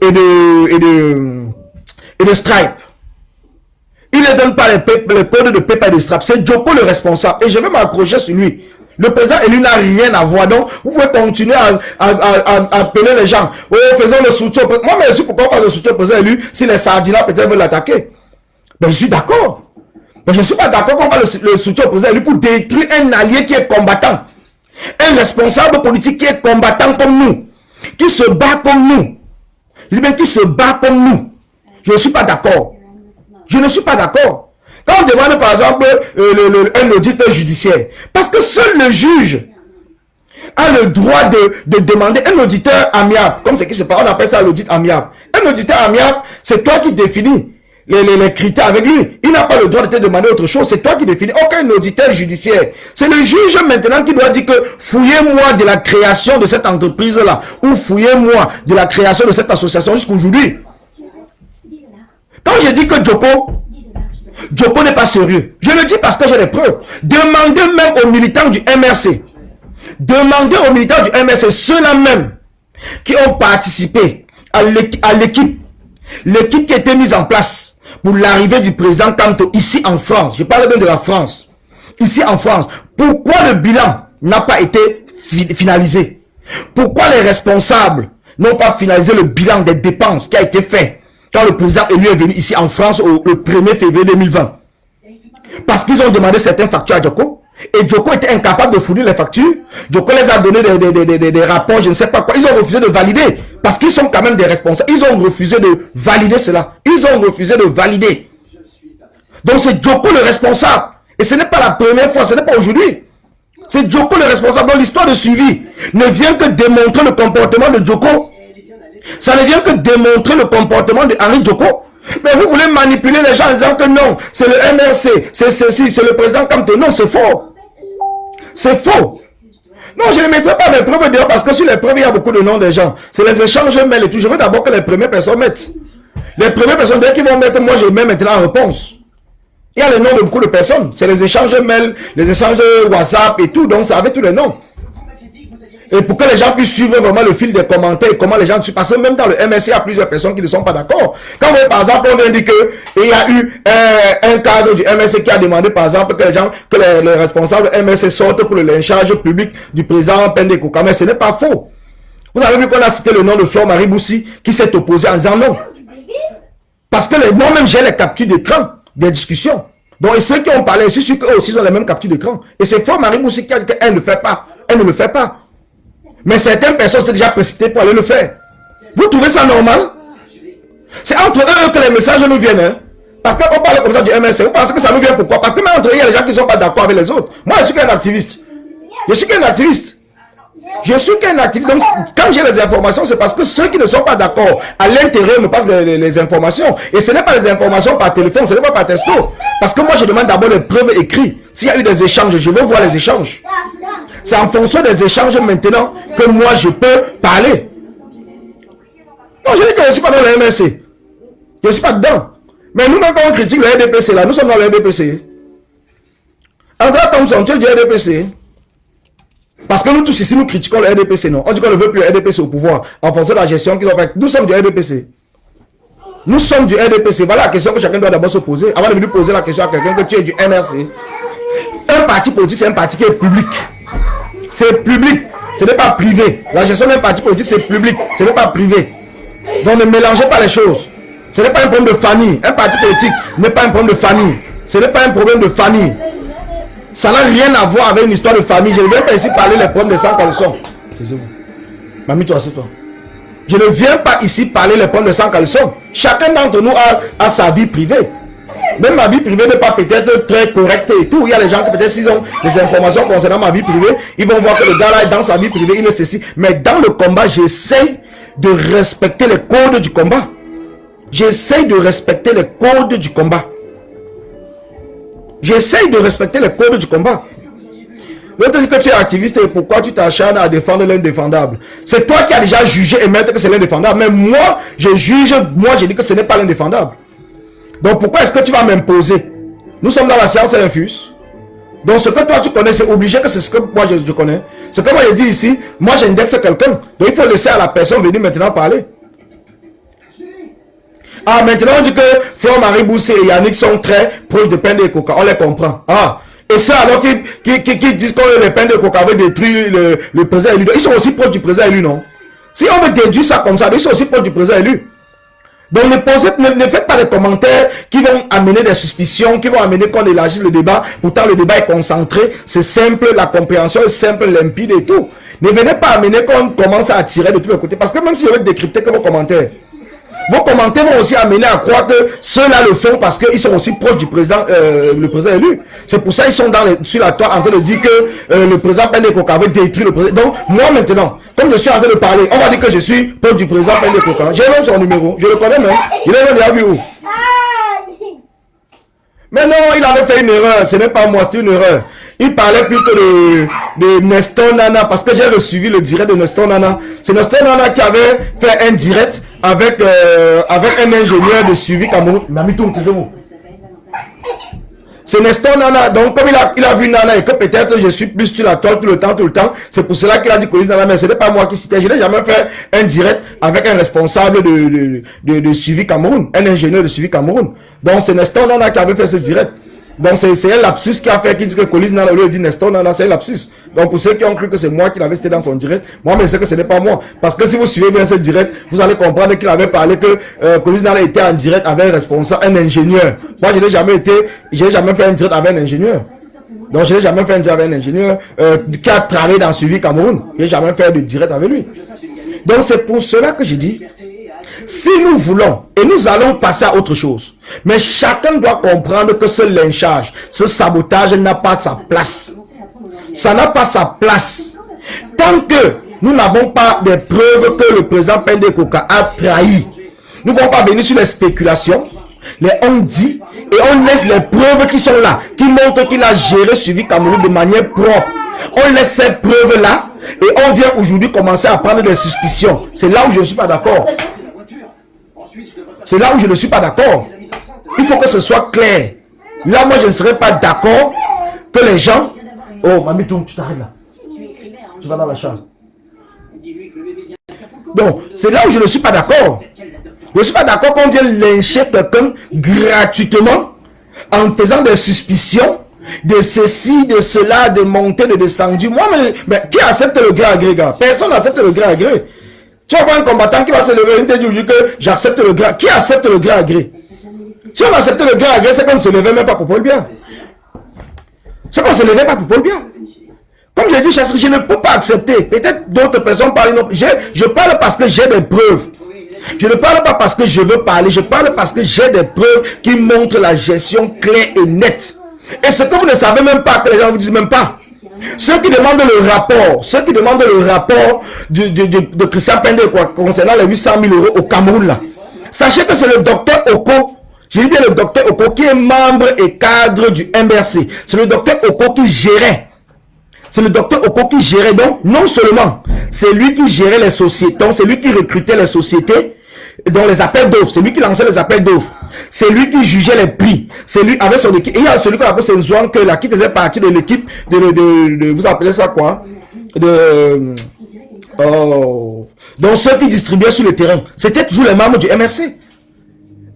et de Stripe. Il ne donne pas les codes de PayPal et de Stripe. C'est Djoko le responsable. Et je vais m'accrocher sur lui. Le président élu n'a rien à voir. Donc, vous pouvez continuer à appeler les gens. Oui, faisons le soutien. Moi, mais je suis pourquoi faire le soutien au président élu si les sardines peut-être veulent l'attaquer. Ben, je suis d'accord. Mais je ne suis pas d'accord qu'on fasse le soutien au président élu pour détruire un allié qui est combattant. Un responsable politique qui est combattant comme nous. Qui se bat comme nous. Je dis bien qui se bat comme nous. Je ne suis pas d'accord. Je ne suis pas d'accord. Quand on demande par exemple un audit judiciaire, parce que seul le juge a le droit de demander un auditeur amiable, comme ce qui se passe, on appelle ça l'audit amiable. Un auditeur amiable, c'est toi qui définis les critères avec lui. Il n'a pas le droit de te demander autre chose, c'est toi qui définis. Aucun auditeur judiciaire. C'est le juge maintenant qui doit dire que fouillez-moi de la création de cette entreprise-là, ou fouillez-moi de la création de cette association jusqu'aujourd'hui. Quand je dis que Djoko n'est pas sérieux, je le dis parce que j'ai des preuves. Demandez même aux militants du MRC. Demandez aux militants du MRC, ceux-là même qui ont participé à l'équipe. L'équipe qui a été mise en place pour l'arrivée du président Kamto ici en France. Je parle bien de la France. Ici en France. Pourquoi le bilan n'a pas été finalisé? Pourquoi les responsables n'ont pas finalisé le bilan des dépenses qui a été fait quand le président élu est venu ici en France le 1er février 2020? Parce qu'ils ont demandé certaines factures à Djoko. Et Djoko était incapable de fournir les factures. Djoko les a donné des rapports, je ne sais pas quoi. Ils ont refusé de valider. Parce qu'ils sont quand même des responsables. Ils ont refusé de valider cela. Ils ont refusé de valider. Donc c'est Djoko le responsable. Et ce n'est pas la première fois, ce n'est pas aujourd'hui. C'est Djoko le responsable. Donc l'histoire de suivi ne vient que démontrer le comportement de Djoko. Ça ne vient que démontrer le comportement de Henri Djoko. Mais vous voulez manipuler les gens en disant que non, c'est le MRC, c'est ceci, c'est le président Kamto. Non, c'est faux. C'est faux. Non, je ne mettrai pas mes preuves dehors parce que sur les preuves, il y a beaucoup de noms des gens. C'est les échanges mails et tout. Je veux d'abord que les premières personnes mettent. Les premières personnes, dès qu'ils vont mettre, moi je mets maintenant en réponse. Il y a les noms de beaucoup de personnes. C'est les échanges mails, les échanges WhatsApp et tout. Donc, ça avait tous les noms. Et pour que les gens puissent suivre vraiment le fil des commentaires et comment les gens suivent. Parce que même dans le MSC, il y a plusieurs personnes qui ne sont pas d'accord. Quand vous, par exemple, on vient dire qu'il y a eu un cadre du MSC qui a demandé, par exemple, que les responsables du MSC sortent pour le lynchage public du président Pende Koka. Mais ce n'est pas faux. Vous avez vu qu'on a cité le nom de Flore-Marie Boussi qui s'est opposé en disant non. Parce que moi-même, j'ai les captures d'écran des discussions. Donc, et ceux qui ont parlé, je suis sûr qu'eux aussi ont les mêmes captures d'écran. Et c'est Flore-Marie Boussi qui a dit qu'elle ne fait pas. Elle ne le fait pas. Mais certaines personnes sont déjà précipitées pour aller le faire. Vous trouvez ça normal? C'est entre eux que les messages nous viennent. Hein? Parce qu'on parle comme ça du MSC. Vous pensez que ça nous vient pourquoi? Parce que même entre eux, il y a des gens qui ne sont pas d'accord avec les autres. Moi, je suis qu'un activiste. Je suis qu'un activiste. Je suis qu'un activiste. Donc, quand j'ai les informations, c'est parce que ceux qui ne sont pas d'accord à l'intérieur me passent les informations. Et ce n'est pas les informations par téléphone, ce n'est pas par texto. Parce que moi, je demande d'abord les preuves écrites. S'il y a eu des échanges, je veux voir les échanges. C'est en fonction des échanges maintenant que moi, je peux parler. Non, je dis que je ne suis pas dans le MSC. Je ne suis pas dedans. Mais nous, quand on critique le RDPC, là, nous sommes dans le RDPC. André Thompson, tu es du RDPC. Parce que nous tous ici, nous critiquons le RDPC, non. On dit qu'on ne veut plus le RDPC au pouvoir en fonction de la gestion qu'ils ont faite. Nous sommes du RDPC. Nous sommes du RDPC. Voilà la question que chacun doit d'abord se poser. Avant de venir poser la question à quelqu'un que tu es du MRC. Un parti politique, c'est un parti qui est public. C'est public. Ce n'est pas privé. La gestion d'un parti politique, c'est public. Ce n'est pas privé. Donc ne mélangez pas les choses. Ce n'est pas un problème de famille. Un parti politique n'est pas un problème de famille. Ce n'est pas un problème de famille. Ça n'a rien à voir avec une histoire de famille. Je ne viens pas ici parler les problèmes de sang caleçon. Mamie, toi, c'est toi. Je ne viens pas ici parler les problèmes de sang caleçon. Chacun d'entre nous a sa vie privée. Même ma vie privée n'est pas peut-être très correcte et tout. Il y a des gens qui peut-être s'ils ont des informations concernant ma vie privée, ils vont voir que le gars là est dans sa vie privée, il est ceci. Mais dans le combat, j'essaie de respecter les codes du combat. J'essaie de respecter les codes du combat. J'essaie de respecter les codes du combat. L'autre dit que tu es activiste et pourquoi tu t'acharnes à défendre l'indéfendable? C'est toi qui as déjà jugé et mettre que c'est l'indéfendable. Mais moi, je juge, moi je dis que ce n'est pas l'indéfendable. Donc pourquoi est-ce que tu vas m'imposer? Nous sommes dans la science infuse. Donc ce que toi tu connais, c'est obligé que c'est ce que moi je connais. Ce que moi je dis ici, moi j'indexe quelqu'un. Donc il faut laisser à la personne venir maintenant parler. Ah, maintenant on dit que Florent-Marie Boussé et Yannick sont très proches de Pende et Coca. On les comprend. Ah, et ça alors qu'ils disent que les Pende et Coca avaient détruit le président élu. Ils sont aussi proches du président élu, non? Si on veut déduire ça comme ça, ils sont aussi proches du président élu. Donc ne faites pas des commentaires qui vont amener des suspicions, qui vont amener qu'on élargisse le débat. Pourtant le débat est concentré, c'est simple, la compréhension est simple, limpide et tout. Ne venez pas amener qu'on commence à attirer de tous les côtés. Parce que même si vous veut décrypter que vos commentaires vont aussi amener à croire que ceux-là le font parce qu'ils sont aussi proches du président, le président élu. C'est pour ça qu'ils sont sur la toile en train de dire que le président Pende Coca avait détruit le président. Donc, moi maintenant, comme je suis en train de parler, on va dire que je suis proche du président Pende Coca. J'ai même son numéro, je le connais même. Il est même déjà vu où? Mais non, il avait fait une erreur, ce n'est pas moi, c'est une erreur. Il parlait plutôt de Nestor Nana, parce que j'ai suivi le direct de Nestor Nana. C'est Nestor Nana qui avait fait un direct avec un ingénieur de suivi Cameroun. C'est Nestor Nana, donc comme il a vu Nana et que peut-être je suis plus sur la toile tout le temps, c'est pour cela qu'il a dit Colis Nana, mais ce n'est pas moi qui citais, je n'ai jamais fait un direct avec un responsable de suivi Cameroun, un ingénieur de suivi Cameroun. Donc c'est Nestor Nana qui avait fait ce direct. Donc c'est un lapsus qui a fait, qui dit que Colis Nana, au lieu de dire Nestor Nana, c'est un lapsus. Donc pour ceux qui ont cru que c'est moi qui l'avais cité dans son direct, moi mais c'est que ce n'est pas moi. Parce que si vous suivez bien ce direct, vous allez comprendre qu'il avait parlé que Colis Nana était en direct avec un responsable, un ingénieur. Moi je n'ai jamais fait un direct avec un ingénieur. Donc je n'ai jamais fait un direct avec un ingénieur qui a travaillé dans Suivi Cameroun. Je n'ai jamais fait de direct avec lui. Donc c'est pour cela que je dis, si nous voulons, et nous allons passer à autre chose, mais chacun doit comprendre que ce lynchage, ce sabotage n'a pas sa place. Ça n'a pas sa place. Tant que nous n'avons pas des preuves que le président Pende Coca a trahi, nous ne pouvons pas venir sur les spéculations, les on dit, et on laisse les preuves qui sont là, qui montrent qu'il a géré Suivi Cameroun de manière propre. On laisse ces preuves-là, et on vient aujourd'hui commencer à prendre des suspicions. C'est là où je ne suis pas d'accord. C'est là où je ne suis pas d'accord. Il faut que ce soit clair. Là, moi, je ne serais pas d'accord que les gens... Oh, Mamie, tu t'arrêtes là. Tu vas dans la chambre. Donc, c'est là où je ne suis pas d'accord. Je ne suis pas d'accord qu'on vienne lyncher quelqu'un gratuitement en faisant des suspicions de ceci, de cela, de montée, de descendu. Moi, mais qui accepte le gré à gré, gars? Personne n'accepte le gré à gré. Tu vas voir un combattant qui va se lever et te dire que j'accepte le gré. Qui accepte le gré à gré? Si on accepte le gré à gré, c'est qu'on ne se levait même pas pour le bien. C'est qu'on ne se levait pas pour le bien. Comme je dis, je ne peux pas accepter. Peut-être d'autres personnes parlent. Je parle parce que j'ai des preuves. Je ne parle pas parce que je veux parler. Je parle parce que j'ai des preuves qui montrent la gestion claire et nette. Et ce que vous ne savez même pas, que les gens vous disent même pas. Ceux qui demandent le rapport de Christian Pende concernant les 800 000 € au Cameroun là. Sachez que c'est le docteur Oko, j'ai dit bien le docteur Oko qui est membre et cadre du MRC. C'est le docteur Oko qui gérait. C'est le docteur Oko qui gérait. Donc, non seulement c'est lui qui gérait les sociétés, donc c'est lui qui recrutait les sociétés dans les appels d'offres. C'est lui qui lançait les appels d'offres. C'est lui qui jugeait les prix. C'est lui avec son équipe. Et il y a celui qu'on appelle Senzouan que là, qui faisait partie de l'équipe de vous appelez ça quoi? Donc ceux qui distribuaient sur le terrain. C'était toujours les membres du MRC.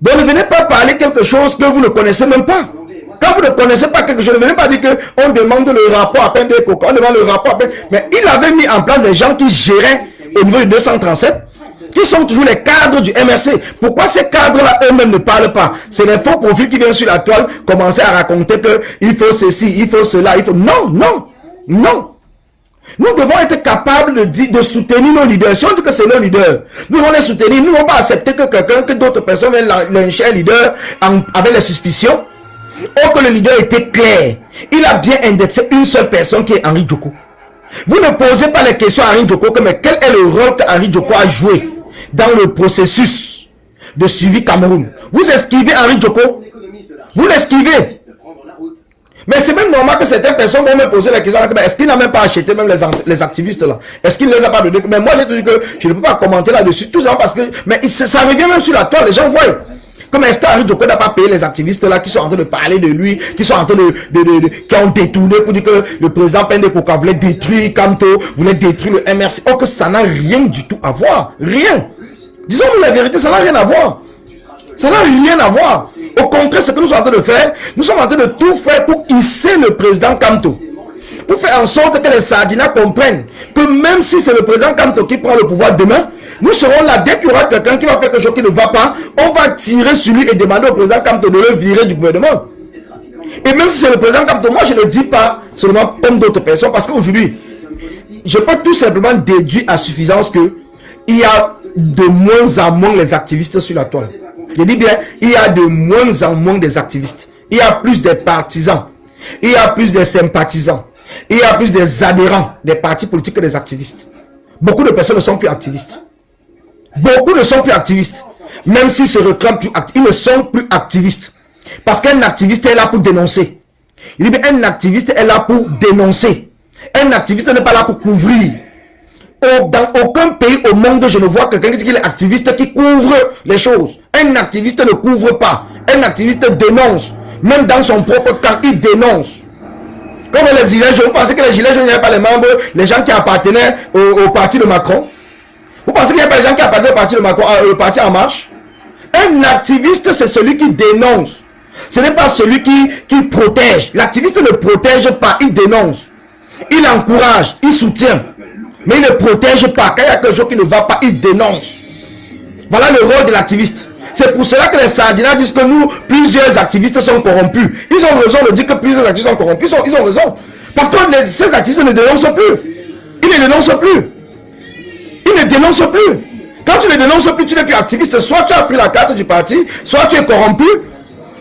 Donc ne venez pas parler quelque chose que vous ne connaissez même pas. Quand vous ne connaissez pas quelque chose, ne venez pas dire qu'on demande le rapport à peine de coca, on demande le rapport à peine. Mais il avait mis en place des gens qui géraient au niveau du 237, qui sont toujours les cadres du MRC. Pourquoi ces cadres-là eux-mêmes ne parlent pas? C'est les faux profils qui viennent sur la toile commencer à raconter que il faut ceci, il faut cela, il faut... Non, non, non. Nous devons être capables de soutenir nos leaders. Si on dit que c'est nos leaders, nous devons les soutenir. Nous ne devons pas accepter que d'autres personnes viennent lyncher un leader avec les suspicions. Or que le leader était clair. Il a bien indexé une seule personne qui est Henri Djoko. Vous ne posez pas les questions à Henri Djoko, mais quel est le rôle qu'Henri Djoko a joué dans le processus de suivi Cameroun? Vous esquivez Henri Djoko. Vous l'esquivez. Mais c'est même normal que certaines personnes vont me poser la question, est-ce qu'il n'a même pas acheté même les activistes là? Est-ce qu'il ne les a pas donnés? Mais moi j'ai dit que je ne peux pas commenter là-dessus, tout ça parce que, mais ça revient même sur la toile, les gens voient. Comme est-ce qu'Henri Djoko n'a pas payé les activistes là qui sont en train de parler de lui, qui sont en train qui ont détourné pour dire que le président Pende Koka voulait détruire Kamto, voulait détruire le MRC. Or que ça n'a rien du tout à voir. Rien. Disons-nous la vérité, ça n'a rien à voir. Ça n'a rien à voir. Au contraire, ce que nous sommes en train de faire, nous sommes en train de tout faire pour hisser le président Kamto. Pour faire en sorte que les Sardinats comprennent que même si c'est le président Kamto qui prend le pouvoir demain, nous serons là. Dès qu'il y aura quelqu'un qui va faire quelque chose qui ne va pas, on va tirer sur lui et demander au président Kamto de le virer du gouvernement. Et même si c'est le président Kamto, moi je ne le dis pas seulement comme d'autres personnes, parce qu'aujourd'hui, je peux tout simplement déduire à suffisance que il y a de moins en moins les activistes sur la toile. Je dis bien, il y a de moins en moins des activistes. Il y a plus des partisans. Il y a plus des sympathisants. Il y a plus des adhérents des partis politiques que des activistes. Beaucoup de personnes ne sont plus activistes. Beaucoup ne sont plus activistes. Même s'ils se réclament plus activistes, ils ne sont plus activistes. Parce qu'un activiste est là pour dénoncer. Il dit bien, un activiste est là pour dénoncer. Un activiste n'est pas là pour couvrir. Dans aucun pays au monde, je ne vois quelqu'un qui dit qu'il est activiste qui couvre les choses. Un activiste ne couvre pas. Un activiste dénonce. Même dans son propre camp, il dénonce. Comme les gilets jaunes, vous pensez que les gilets jaunes, il n'y avait pas les membres, les gens qui appartenaient au parti de Macron? Vous pensez qu'il n'y a pas les gens qui appartenaient au parti de Macron, au parti En Marche? Un activiste, c'est celui qui dénonce. Ce n'est pas celui qui protège. L'activiste ne protège pas, il dénonce. Il encourage, il soutient. Mais il ne protège pas. Quand il y a quelque chose qui ne va pas, il dénonce. Voilà le rôle de l'activiste. C'est pour cela que les Sardinats disent que nous, plusieurs activistes sont corrompus. Ils ont raison de dire que plusieurs activistes sont corrompus. Ils ont raison. Parce que ces activistes ne dénoncent plus. Ils ne dénoncent plus. Ils ne dénoncent plus. Quand tu ne dénonces plus, tu n'es plus activiste. Soit tu as pris la carte du parti, soit tu es corrompu.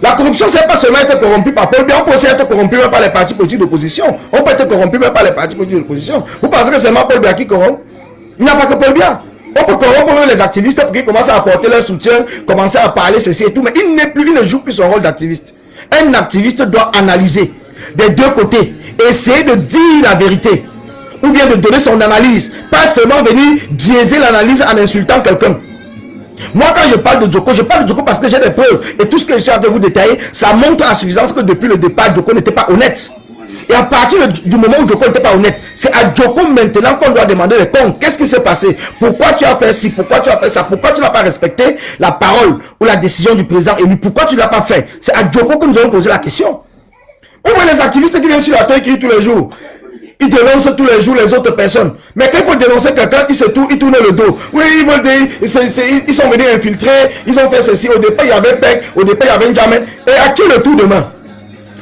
La corruption, c'est pas seulement être corrompu par Paul Biya, on peut aussi être corrompu même par les partis politiques d'opposition. On peut être corrompu même par les partis politiques d'opposition. Vous pensez que c'est seulement Paul Biya qui corrompt? Il n'y a pas que Paul Biya. On peut corrompre même les activistes pour qu'ils commencent à apporter leur soutien, commencer à parler ceci et tout, mais il ne joue plus son rôle d'activiste. Un activiste doit analyser des deux côtés, essayer de dire la vérité, ou bien de donner son analyse, pas seulement venir biaiser l'analyse en insultant quelqu'un. Moi, quand je parle de Djoko parce que j'ai des preuves. Et tout ce que je suis en train de vous détailler, ça montre à suffisance que depuis le départ, Djoko n'était pas honnête. Et à partir du moment où Djoko n'était pas honnête, c'est à Djoko maintenant qu'on doit demander les comptes. Qu'est-ce qui s'est passé? Pourquoi tu as fait ci? Pourquoi tu as fait ça? Pourquoi tu n'as pas respecté la parole ou la décision du président élu? Pourquoi tu ne l'as pas fait? C'est à Djoko que nous allons poser la question. On voit les activistes qui viennent sur la toile, qui crient tous les jours. Ils dénoncent tous les jours les autres personnes. Mais quand il faut dénoncer quelqu'un, ils tournent le dos. Oui, ils sont venus infiltrer, ils ont fait ceci. Au départ, il y avait Peck, au départ, il y avait N'Djamena. Et à qui le tour demain?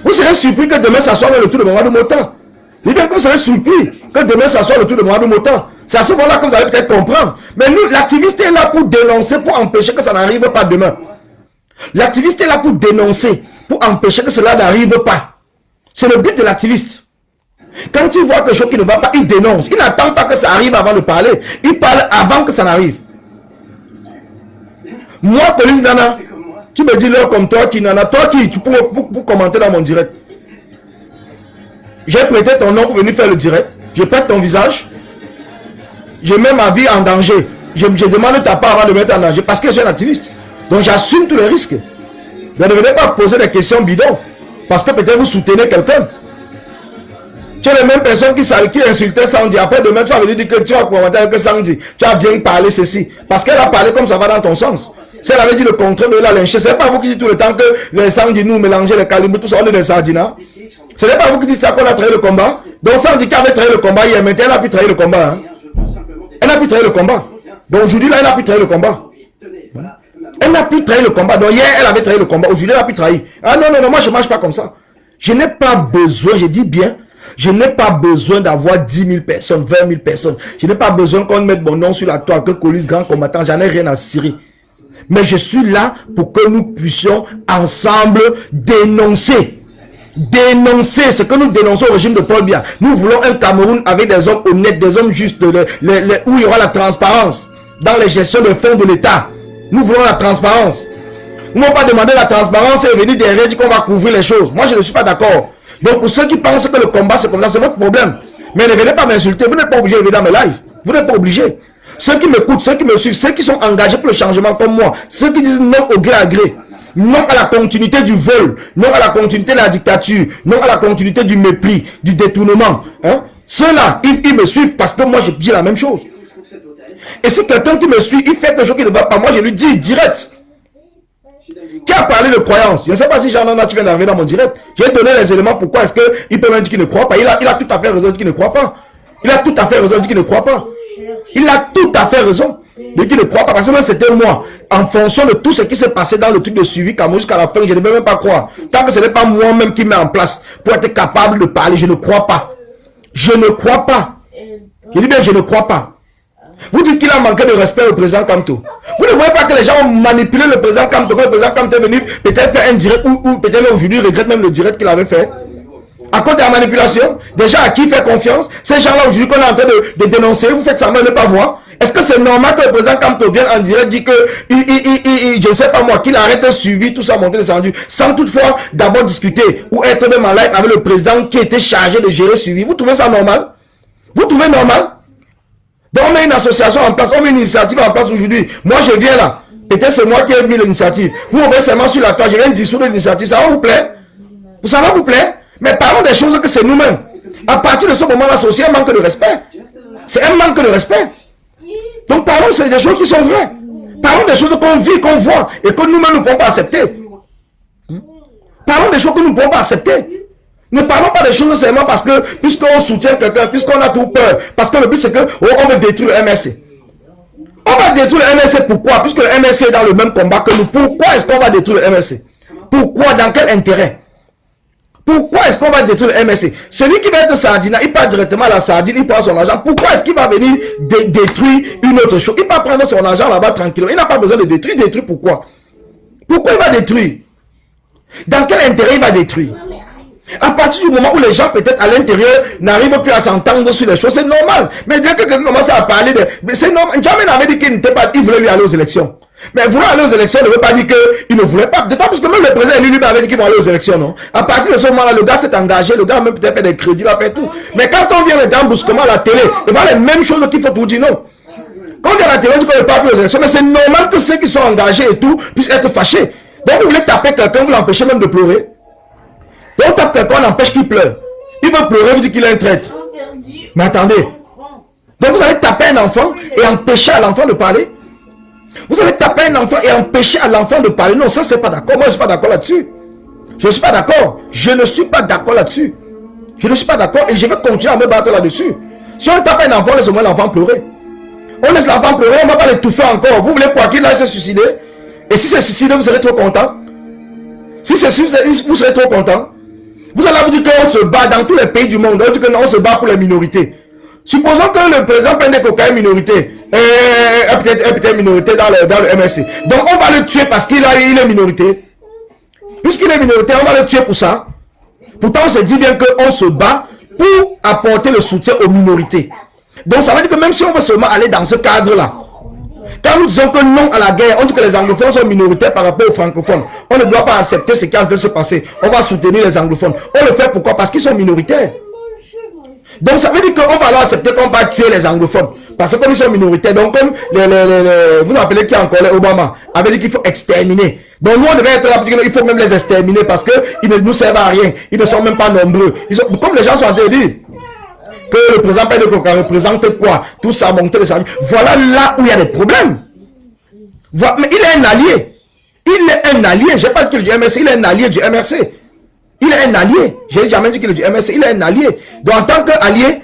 Vous serez surpris que demain, ça soit le tour de Mamadou Motan. Il bien que vous serez surpris que demain, ça soit le tour de Mamadou Motan. C'est à ce moment-là que vous allez peut-être comprendre. Mais nous, l'activiste est là pour dénoncer, pour empêcher que ça n'arrive pas demain. L'activiste est là pour dénoncer, pour empêcher que cela n'arrive pas. C'est le but de l'activiste. Quand il voit quelque chose qui ne va pas, il dénonce. Il n'attend pas que ça arrive avant de parler. Il parle avant que ça n'arrive. Moi, Police Nana, tu me dis l'heure comme toi qui Nana, toi qui, tu pour commenter dans mon direct. J'ai prêté ton nom pour venir faire le direct. Je prête ton visage. Je mets ma vie en danger. Je demande ta part avant de mettre en danger parce que je suis un activiste. Donc j'assume tous les risques. Donc ne venez pas poser des questions bidons parce que peut-être vous soutenez quelqu'un. Tu es les mêmes personnes qui insultaient Sandy. Après demain, tu vas venir dire que tu vas commenter avec Sandy. Tu as bien parlé ceci. Parce qu'elle a parlé comme ça va dans ton sens. Si elle avait dit le contraire de la lyncher, ce n'est pas vous qui dites tout le temps que les Sandy nous mélangent les calibres, tout ça, on est des Sardina. Ce n'est pas vous qui dites ça qu'on a trahi le combat. Donc Sandy qui avait trahi le combat hier, maintenant elle n'a plus trahi le combat. Hein. Elle n'a plus trahi le combat. Donc aujourd'hui, là, elle n'a plus trahi le combat. Elle n'a plus trahi le combat. Donc hier, elle avait trahi le combat. Aujourd'hui, elle n'a plus trahi. Ah non, non, non, moi je ne marche pas comme ça. Je n'ai pas besoin, je dis bien, je n'ai pas besoin d'avoir 10 000 personnes, 20 000 personnes. Je n'ai pas besoin qu'on mette mon nom sur la toile, que Colis grand combattant, j'en ai rien à cirer. Mais je suis là pour que nous puissions ensemble dénoncer. Dénoncer ce que nous dénonçons au régime de Paul Biya. Nous voulons un Cameroun avec des hommes honnêtes, des hommes justes, où il y aura la transparence dans les gestions de fonds de l'État. Nous voulons la transparence. Nous n'avons pas demandé la transparence et venir derrière dire qu'on va couvrir les choses. Moi, je ne suis pas d'accord. Donc, pour ceux qui pensent que le combat, c'est comme ça, c'est votre problème. Mais ne venez pas m'insulter. Vous n'êtes pas obligé de venir dans mes lives. Vous n'êtes pas obligé. Ceux qui m'écoutent, ceux qui me suivent, ceux qui sont engagés pour le changement comme moi, ceux qui disent non au gré à gré, non à la continuité du vol, non à la continuité de la dictature, non à la continuité du mépris, du détournement. Hein? Ceux-là, ils me suivent parce que moi, je dis la même chose. Et si quelqu'un qui me suit, il fait quelque chose qui ne va pas, moi, je lui dis direct. Qui a parlé de croyance? Je ne sais pas si Jean-Nana, tu viens d'arriver dans mon direct. J'ai donné les éléments pourquoi est-ce qu'il peut même dire qu'il ne croit pas. Il a tout à fait raison de dire qu'il ne croit pas. Il a tout à fait raison de dire qu'il ne croit pas. Il a tout à fait raison de dire qu'il ne croit pas. Parce que c'était moi. En fonction de tout ce qui s'est passé dans le truc de suivi Cameroun jusqu'à la fin, je ne peux même pas croire. Tant que ce n'est pas moi-même qui met en place pour être capable de parler, je ne crois pas. Je ne crois pas. Je dis bien, je ne crois pas. Vous dites qu'il a manqué de respect au président Kamto. Vous ne voyez pas que les gens ont manipulé le président Kamto. Quand le président Kamto est venu peut-être faire un direct ou peut-être aujourd'hui regrette même le direct qu'il avait fait. À cause de la manipulation, des gens à qui il fait confiance, ces gens-là aujourd'hui qu'on est en train de dénoncer, vous faites semblant de ne pas voir. Est-ce que c'est normal que le président Kamto vienne en direct dire que, je ne sais pas moi, qu'il arrête un suivi, tout ça, monter descendu, sans toutefois d'abord discuter ou être même en live avec le président qui était chargé de gérer le suivi? Vous trouvez ça normal? Vous trouvez normal? Donc on met une association en place, on met une initiative en place aujourd'hui. Moi je viens là, peut-être c'est moi qui ai mis l'initiative. Vous ouvrez seulement sur la toile, je viens dissoudre l'initiative, ça va vous plaire? Ça va vous plaire? Mais parlons des choses que c'est nous-mêmes. À partir de ce moment-là, c'est aussi un manque de respect. C'est un manque de respect. Donc parlons des choses qui sont vraies. Parlons des choses qu'on vit, qu'on voit et que nous-mêmes ne pouvons pas accepter. Parlons des choses que nous ne pouvons pas accepter. Ne parlons pas des choses seulement parce que, puisqu'on soutient quelqu'un, puisqu'on a tout peur. Parce que le but c'est que on veut détruire le MSC. On va détruire le MSC, pourquoi? Puisque le MSC est dans le même combat que nous. Pourquoi est-ce qu'on va détruire le MSC? Pourquoi? Dans quel intérêt? Pourquoi est-ce qu'on va détruire le MSC? Celui qui va être sardina, il part directement à la sardine, il prend son argent. Pourquoi est-ce qu'il va venir détruire une autre chose? Il va prendre son argent là-bas tranquillement. Il n'a pas besoin de détruire. Il détruit pourquoi? Pourquoi il va détruire? Dans quel intérêt il va détruire? À partir du moment où les gens peut-être à l'intérieur n'arrivent plus à s'entendre sur les choses, c'est normal. Mais dès que quelqu'un commence à parler de... C'est normal. Jamais n'avait dit qu'il n'était pas... Il voulait lui aller aux élections. Mais vouloir aller aux élections ne veut pas dire qu'il ne voulait pas. D'autant plus que même le président lui avait dit qu'il va aller aux élections, non? À partir de ce moment-là, le gars s'est engagé, le gars a même peut-être fait des crédits, il a fait tout. Mais quand on vient maintenant brusquement à la télé, il va les mêmes choses qu'il faut tout dire non. Quand on vient à la télé, on dit qu'on ne part plus aux élections. Mais c'est normal que ceux qui sont engagés et tout puissent être fâchés. Donc vous voulez taper quelqu'un, vous l'empêchez même de pleurer. Donc on tape quelqu'un, on empêche qu'il pleure. Il veut pleurer, vous dites qu'il est un traître. Mais attendez. Donc vous allez taper un enfant et empêcher à l'enfant de parler. Vous allez taper un enfant et empêcher à l'enfant de parler. Non, ça c'est pas d'accord. Moi je ne suis pas d'accord là-dessus. Je ne suis pas d'accord. Je ne suis pas d'accord là-dessus. Je ne suis pas d'accord et je vais continuer à me battre là-dessus. Si on tape un enfant, laisse-moi l'enfant pleurer. On laisse l'enfant pleurer, on ne va pas l'étouffer encore. Vous voulez quoi qu'il aille se suicider? Et si c'est suicidé, vous serez trop content. Si c'est suicidé, vous serez trop content. Vous allez vous dire qu'on se bat dans tous les pays du monde. On dit que non, on se bat pour les minorités. Supposons que le président Pende Koka est minorité. Peut-être minorité dans le MSC. Donc on va le tuer parce qu'il est minorité. Puisqu'il est minorité, on va le tuer pour ça. Pourtant on se dit bien qu'on se bat pour apporter le soutien aux minorités. Donc ça veut dire que même si on veut seulement aller dans ce cadre-là, quand nous disons que non à la guerre, on dit que les anglophones sont minoritaires par rapport aux francophones. On ne doit pas accepter ce qui est en train de se passer. On va soutenir les anglophones. On le fait pourquoi? Parce qu'ils sont minoritaires. Donc ça veut dire qu'on va alors accepter qu'on va tuer les anglophones. Parce que comme ils sont minoritaires, donc comme vous vous rappelez qui est encore Obama avait dit qu'il faut exterminer. Donc nous on devait être là pour dire qu'il faut même les exterminer parce qu'ils ne nous servent à rien. Ils ne sont même pas nombreux. Comme les gens sont en train de dire que le président Pende Koka représente quoi? Tout ça, monter le salut. Voilà là où il y a des problèmes. Mais il est un allié. Il est un allié. Je n'ai pas dit qu'il est du MRC, il est un allié du MRC. Il est un allié. Je n'ai jamais dit qu'il est du MRC, il est un allié. Donc en tant qu'allié,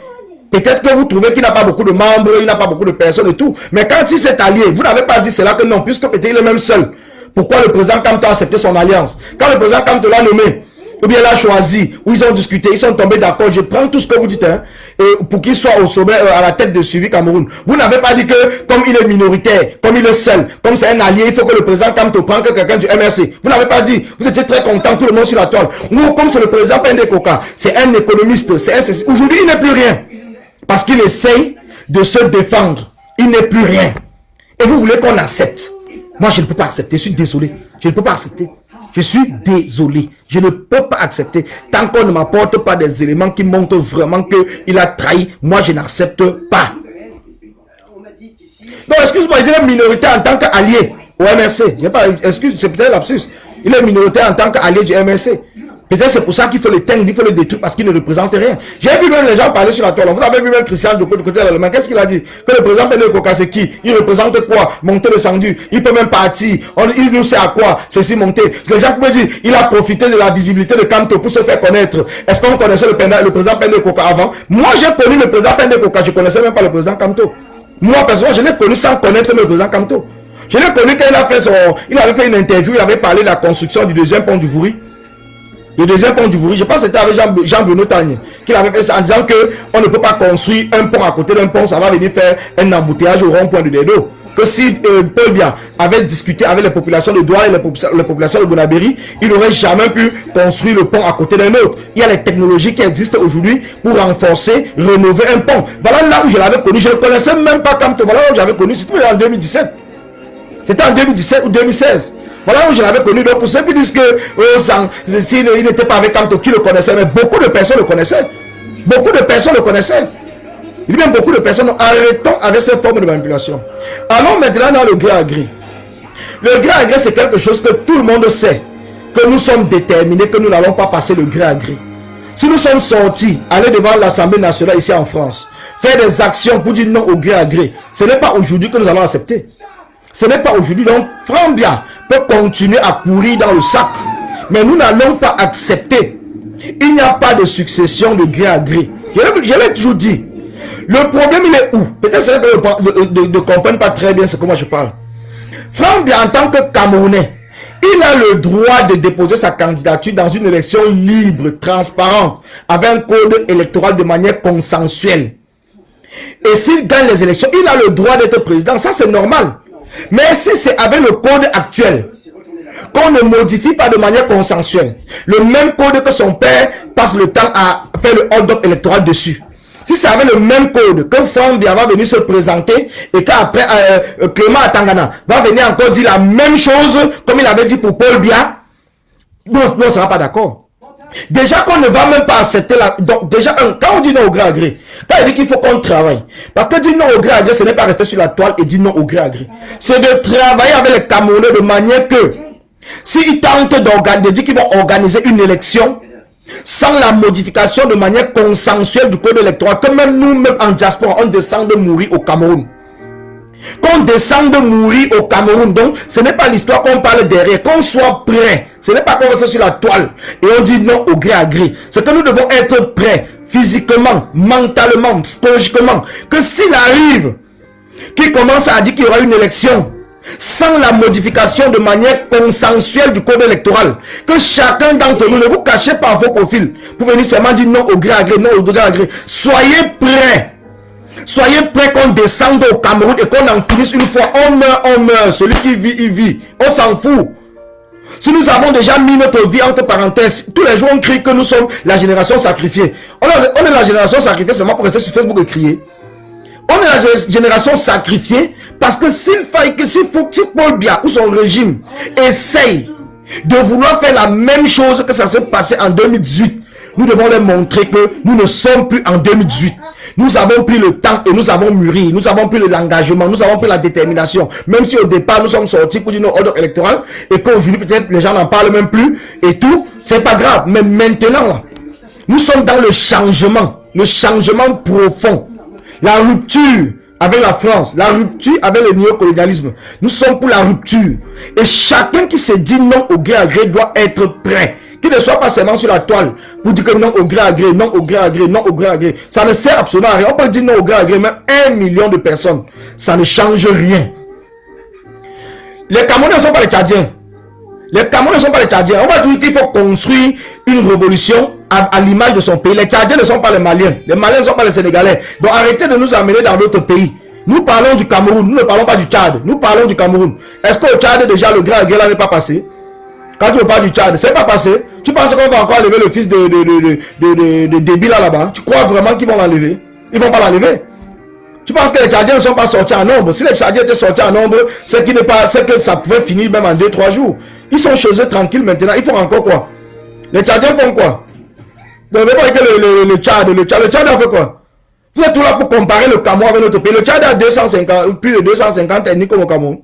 peut-être que vous trouvez qu'il n'a pas beaucoup de membres, il n'a pas beaucoup de personnes et tout. Mais quand il s'est allié, vous n'avez pas dit cela que non, puisque peut-être il est même seul. Pourquoi le président Kamto a accepté son alliance? Quand le président Kamto l'a nommé, ou bien l'a choisi, où ils ont discuté, ils sont tombés d'accord. Je prends tout ce que vous dites, hein, et pour qu'il soit au sommet, à la tête de Suivi Cameroun. Vous n'avez pas dit que, comme il est minoritaire, comme il est seul, comme c'est un allié, il faut que le président Kamto prenne quelqu'un du MRC. Vous n'avez pas dit. Vous étiez très content, tout le monde sur la toile. Ou comme c'est le président Pende Koka, c'est un économiste, aujourd'hui il n'est plus rien. Parce qu'il essaye de se défendre. Il n'est plus rien. Et vous voulez qu'on accepte. Moi, je ne peux pas accepter. Je suis désolé. Je ne peux pas accepter. Je suis désolé. Je ne peux pas accepter. Tant qu'on ne m'apporte pas des éléments qui montrent vraiment qu'il a trahi, moi, je n'accepte pas. Donc, excuse-moi, il est minoritaire en tant qu'allié au MRC. Excuse, c'est peut-être lapsus. Il est minoritaire en tant qu'allié du MRC. Peut-être c'est pour ça qu'il faut le teindre, il faut le détruire parce qu'il ne représente rien. J'ai vu même les gens parler sur la toile. Vous avez vu même Christian du côté de l'Allemagne. Qu'est-ce qu'il a dit? Que le président Pende Koka, c'est qui? Il représente quoi? Monter le sandu. Il peut même partir. Il nous sait à quoi? Ceci monter. Les gens peuvent dire, il a profité de la visibilité de Kamto pour se faire connaître. Est-ce qu'on connaissait le président Pende Koka avant? Moi, j'ai connu le président Pende Koka. Je ne connaissais même pas le président Kamto. Moi, personnellement, je l'ai connu sans connaître le président Kamto. Je l'ai connu quand il avait fait une interview, il avait parlé de la construction du deuxième pont du Vouri. Le deuxième pont du Vouri, je pense que c'était avec Jean-Benoît Tagne qu'il avait fait ça en disant qu'on ne peut pas construire un pont à côté d'un pont, ça va venir faire un embouteillage au rond-point du Dedo. Que si Paul Biya avait discuté avec les populations de Douala et les populations de Bonabéry, il n'aurait jamais pu construire le pont à côté d'un autre. Il y a les technologies qui existent aujourd'hui pour renforcer, rénover un pont. Voilà là où je l'avais connu. Je ne connaissais même pas Kamto. Voilà où j'avais connu. C'était en 2017. C'était en 2017 ou 2016. Voilà où je l'avais connu. Donc pour ceux qui disent que s'il n'était pas avec Kamto, qui le connaissait, mais beaucoup de personnes le connaissaient. Beaucoup de personnes le connaissaient. Il y a beaucoup de personnes. Arrêtons avec cette forme de manipulation. Allons maintenant dans le gré à gré. Le gré à gré, c'est quelque chose que tout le monde sait. Que nous sommes déterminés, que nous n'allons pas passer le gré à gré. Si nous sommes sortis, aller devant l'Assemblée nationale ici en France, faire des actions pour dire non au gré à gré, ce n'est pas aujourd'hui que nous allons accepter. Ce n'est pas aujourd'hui. Donc, Franck Biya peut continuer à courir dans le sac. Mais nous n'allons pas accepter. Il n'y a pas de succession de gré à gré. Je l'ai toujours dit. Le problème, il est où? Peut-être que ne comprennent pas très bien ce que moi je parle. Franck Biya, en tant que Camerounais, il a le droit de déposer sa candidature dans une élection libre, transparente, avec un code électoral de manière consensuelle. Et s'il gagne les élections, il a le droit d'être président. Ça, c'est normal. Mais si c'est avec le code actuel, qu'on ne modifie pas de manière consensuelle, le même code que son père passe le temps à faire le hold-up électoral dessus. Si c'est avec le même code que Franck Biya va venir se présenter et qu'après Clément Atangana va venir encore dire la même chose comme il avait dit pour Paul Biya, nous ne serons pas d'accord. Déjà qu'on ne va même pas accepter la... Donc déjà, quand on dit non au gré à gré, quand il dit qu'il faut qu'on travaille, parce que dire non au gré à gré, ce n'est pas rester sur la toile et dire non au gré à gré. C'est de travailler avec les Camerounais de manière que, s'ils tentent de dire qu'ils vont organiser une élection, sans la modification de manière consensuelle du code électoral, que même nous-mêmes en diaspora, on descend de mourir au Cameroun. Qu'on descende de mourir au Cameroun. Donc, ce n'est pas l'histoire qu'on parle derrière. Qu'on soit prêt. Ce n'est pas qu'on reste sur la toile et on dit non au gré à gré. C'est que nous devons être prêts physiquement, mentalement, psychologiquement. Que s'il arrive qu'il commence à dire qu'il y aura une élection sans la modification de manière consensuelle du code électoral, que chacun d'entre nous, ne vous cachez pas vos profils pour venir seulement dire non au gré à gré, non au gré à gré. Soyez prêts. Soyez prêts qu'on descende au Cameroun et qu'on en finisse une fois. On meurt, on meurt. Celui qui vit, il vit. On s'en fout. Si nous avons déjà mis notre vie entre parenthèses, tous les jours on crie que nous sommes la génération sacrifiée. On est la génération sacrifiée seulement pour rester sur Facebook et crier. On est la génération sacrifiée parce que s'il faut que Paul Biya ou son régime essaye de vouloir faire la même chose que ça s'est passé en 2018, nous devons leur montrer que nous ne sommes plus en 2018. Nous avons pris le temps et nous avons mûri. Nous avons pris l'engagement, nous avons pris la détermination. Même si au départ nous sommes sortis pour dire nos ordres électoraux et qu'aujourd'hui peut-être les gens n'en parlent même plus et tout, c'est pas grave. Mais maintenant, là, nous sommes dans le changement profond. La rupture avec la France, la rupture avec le néocolonialisme. Nous sommes pour la rupture. Et chacun qui se dit non au gré à gré doit être prêt. Qu'il ne soit pas seulement sur la toile pour dire que non au gré à gré, non au gré à gré, non au gré à gré. Ça ne sert absolument à rien. On peut dire non au gré à gré, même 1 million de personnes. Ça ne change rien. Les Camerounais ne sont pas les Tchadiens. Les Camerounais ne sont pas les Tchadiens. On va dire qu'il faut construire une révolution à l'image de son pays. Les Tchadiens ne sont pas les Maliens. Les Maliens ne sont pas les Sénégalais. Donc arrêtez de nous amener dans d'autres pays. Nous parlons du Cameroun. Nous ne parlons pas du Tchad. Nous parlons du Cameroun. Est-ce qu'au Tchad déjà le gré à gré là n'est pas passé? Quand tu parles du Tchad, c'est pas passé. Tu penses qu'on va encore enlever le fils de débile là-bas? Tu crois vraiment qu'ils vont l'enlever? Ils vont pas l'enlever. Tu penses que les Tchadiens ne sont pas sortis en nombre? Si les Tchadiens étaient sortis en nombre, c'est que ça pouvait finir même en 2-3 jours. Ils sont chez eux tranquilles maintenant. Ils font encore quoi? Les Tchadiens font quoi? Vous n'avez pas que le Tchad a fait quoi? Vous êtes tout là pour comparer le Cameroun avec notre pays. Le Tchad a plus de 250 ethnies comme au Cameroun.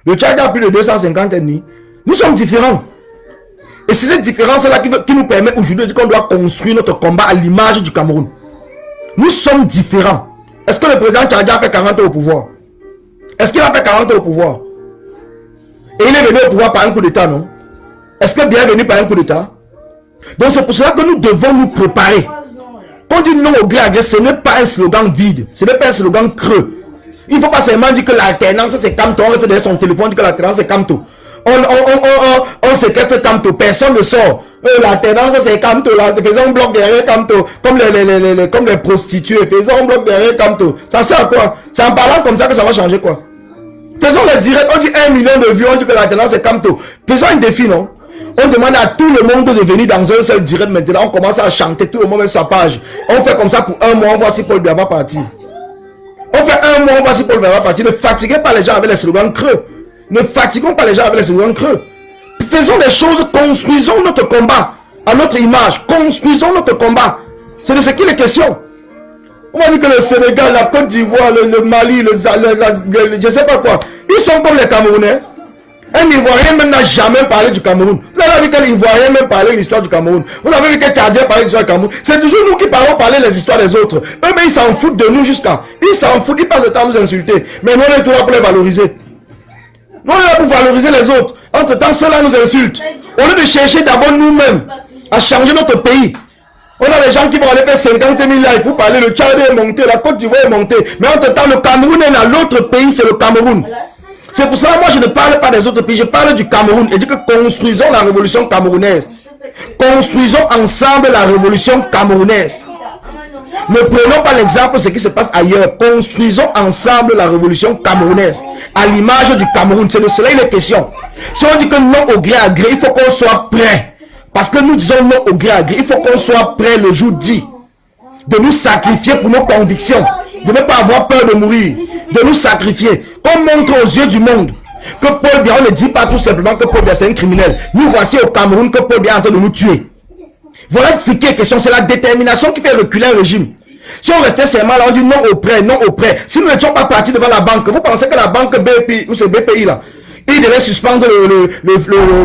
Le Tchad a plus de 250 ethnies. Nous sommes différents. Et c'est cette différence-là qui nous permet aujourd'hui de dire qu'on doit construire notre combat à l'image du Cameroun. Nous sommes différents. Est-ce que le président tchadien a fait 40 ans au pouvoir? Est-ce qu'il a fait 40 ans au pouvoir? Et il est venu au pouvoir par un coup d'état, non? Est-ce que bien venu par un coup d'état? Donc c'est pour cela que nous devons nous préparer. Quand on dit non au gré à gré, ce n'est pas un slogan vide. Ce n'est pas un slogan creux. Il ne faut pas seulement dire que l'alternance c'est Camto. On reste derrière son téléphone, dit que l'alternance c'est Camto. On séquestre Camto, personne ne sort. L'alternance c'est Camto, faisons un bloc derrière Camto, comme les prostituées, faisons un bloc derrière Camto. Ça sert à quoi? C'est en parlant comme ça que ça va changer quoi? Faisons le direct, on dit 1 million de vues, on dit que l'alternance c'est Camto. Faisons un défi, non? On demande à tout le monde de venir dans un seul direct maintenant, on commence à chanter, tout le monde met sa page. On fait comme ça pour 1 mois, on voit si Paul Biya va partir. On fait 1 mois, on voit si Paul Biya va partir. Ne fatiguez pas les gens avec les slogans creux. Ne fatiguons pas les gens avec les slogans creux. Faisons des choses, construisons notre combat à notre image. Construisons notre combat. C'est de ce qu'il est question. On va dire que le Sénégal, la Côte d'Ivoire, le Mali, je sais pas quoi, ils sont comme les Camerounais. Un Ivoirien même n'a jamais parlé du Cameroun. Vous avez vu quel Ivoirien même parler de l'histoire du Cameroun? Vous avez vu quel Tchadien parler de l'histoire du Cameroun? C'est toujours nous qui parler les histoires des autres. Eux, mais ils s'en foutent de nous jusqu'à. Ils s'en foutent, ils passent le temps à nous insulter. Mais nous, on est tout là pour les valoriser. Nous, on est là pour valoriser les autres. Entre temps, ceux-là nous insultent. Au lieu de chercher d'abord nous-mêmes à changer notre pays. On a des gens qui vont aller faire 50 000 lives pour parler. Le Tchad est monté, la Côte d'Ivoire est montée. Mais entre temps, le Cameroun est là. L'autre pays, c'est le Cameroun. C'est pour ça que moi je ne parle pas des autres pays, je parle du Cameroun et dis que construisons la révolution camerounaise. Construisons ensemble la révolution camerounaise. Ne prenons pas l'exemple de ce qui se passe ailleurs. Construisons ensemble la révolution camerounaise. À l'image du Cameroun, c'est de cela il est question. Si on dit que non au gré à gré, il faut qu'on soit prêt. Parce que nous disons non au gré à gré, il faut qu'on soit prêt le jour dit. De nous sacrifier pour nos convictions. De ne pas avoir peur de mourir. De nous sacrifier. Qu'on montre aux yeux du monde que Paul Biya, on ne dit pas tout simplement que Paul Biya c'est un criminel. Nous voici au Cameroun que Paul Biya est en train de nous tuer. Voilà ce qui est question. C'est la détermination qui fait reculer un régime. Si on restait seulement là, on dit non au prêt, non au prêt. Si nous n'étions pas partis devant la banque, vous pensez que la banque BPI, ou ce BPI là, il devait suspendre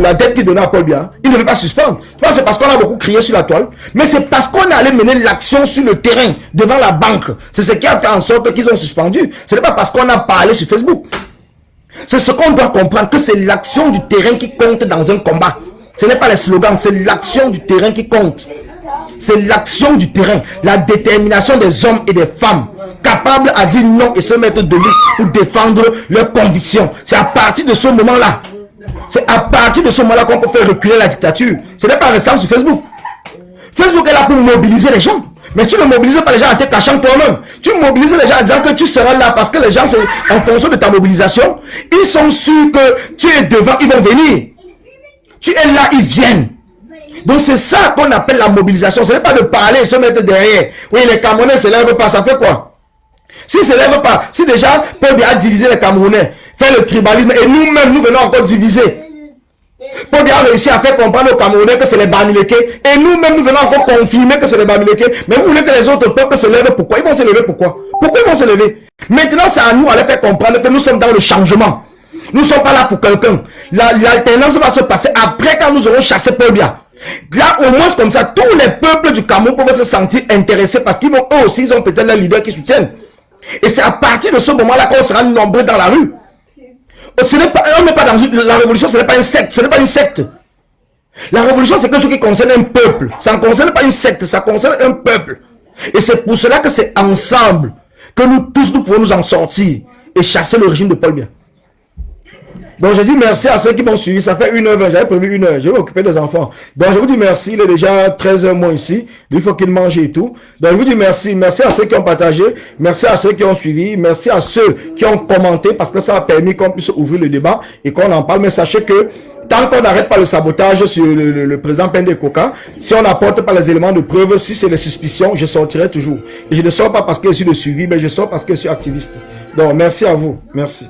la dette qu'il donnait à Paul Biya. Il ne devait pas suspendre. C'est parce qu'on a beaucoup crié sur la toile. Mais c'est parce qu'on allait mener l'action sur le terrain, devant la banque. C'est ce qui a fait en sorte qu'ils ont suspendu. Ce n'est pas parce qu'on a parlé sur Facebook. C'est ce qu'on doit comprendre, que c'est l'action du terrain qui compte dans un combat. Ce n'est pas les slogans, c'est l'action du terrain qui compte. C'est l'action du terrain, la détermination des hommes et des femmes capables à dire non et se mettre debout pour défendre leurs convictions. C'est à partir de ce moment-là, qu'on peut faire reculer la dictature. Ce n'est pas restant sur Facebook. Facebook est là pour mobiliser les gens. Mais tu ne mobilises pas les gens en te cachant toi-même. Tu mobilises les gens en disant que tu seras là parce que les gens, en fonction de ta mobilisation, ils sont sûrs que tu es devant, ils vont venir. Tu es là, ils viennent. Donc c'est ça qu'on appelle la mobilisation. Ce n'est pas de parler et se mettre derrière. Oui, les Camerounais ne se lèvent pas, ça fait quoi? S'ils ne se lèvent pas, si déjà Paul Biya a divisé les Camerounais, fait le tribalisme, et nous-mêmes, nous venons encore diviser. Paul Biya a réussi à faire comprendre aux Camerounais que c'est les Bamileke, et nous-mêmes, nous venons encore confirmer que c'est les Bamileke. Mais vous voulez que les autres peuples se lèvent, pourquoi? Ils vont se lever, pourquoi? Pourquoi ils vont se lever? Maintenant, c'est à nous à les faire comprendre que nous sommes dans le changement. Nous ne sommes pas là pour quelqu'un. L'alternance va se passer après quand nous aurons chassé Paul Biya. Là, au moins comme ça, tous les peuples du Cameroun peuvent se sentir intéressés parce qu'ils vont eux aussi, ils ont peut-être leurs leaders qui soutiennent. Et c'est à partir de ce moment-là qu'on sera nombreux dans la rue. On n'est pas dans la révolution, ce n'est pas une secte, ce n'est pas une secte. La révolution, c'est quelque chose qui concerne un peuple. Ça ne concerne pas une secte, ça concerne un peuple. Et c'est pour cela que c'est ensemble que nous tous, nous pouvons nous en sortir et chasser le régime de Paul Biya. Donc je dis merci à ceux qui m'ont suivi. Ça fait 1h20, j'avais prévu 1h. Je vais m'occuper des enfants. Donc je vous dis merci. Il est déjà 13h moins ici. Il faut qu'ils mangent et tout. Donc je vous dis merci. Merci à ceux qui ont partagé. Merci à ceux qui ont suivi. Merci à ceux qui ont commenté parce que ça a permis qu'on puisse ouvrir le débat et qu'on en parle. Mais sachez que tant qu'on n'arrête pas le sabotage sur le président Pende Koka, si on n'apporte pas les éléments de preuve, si c'est les suspicions, je sortirai toujours. Et je ne sors pas parce que je suis le suivi, mais je sors parce que je suis activiste. Donc merci à vous. Merci.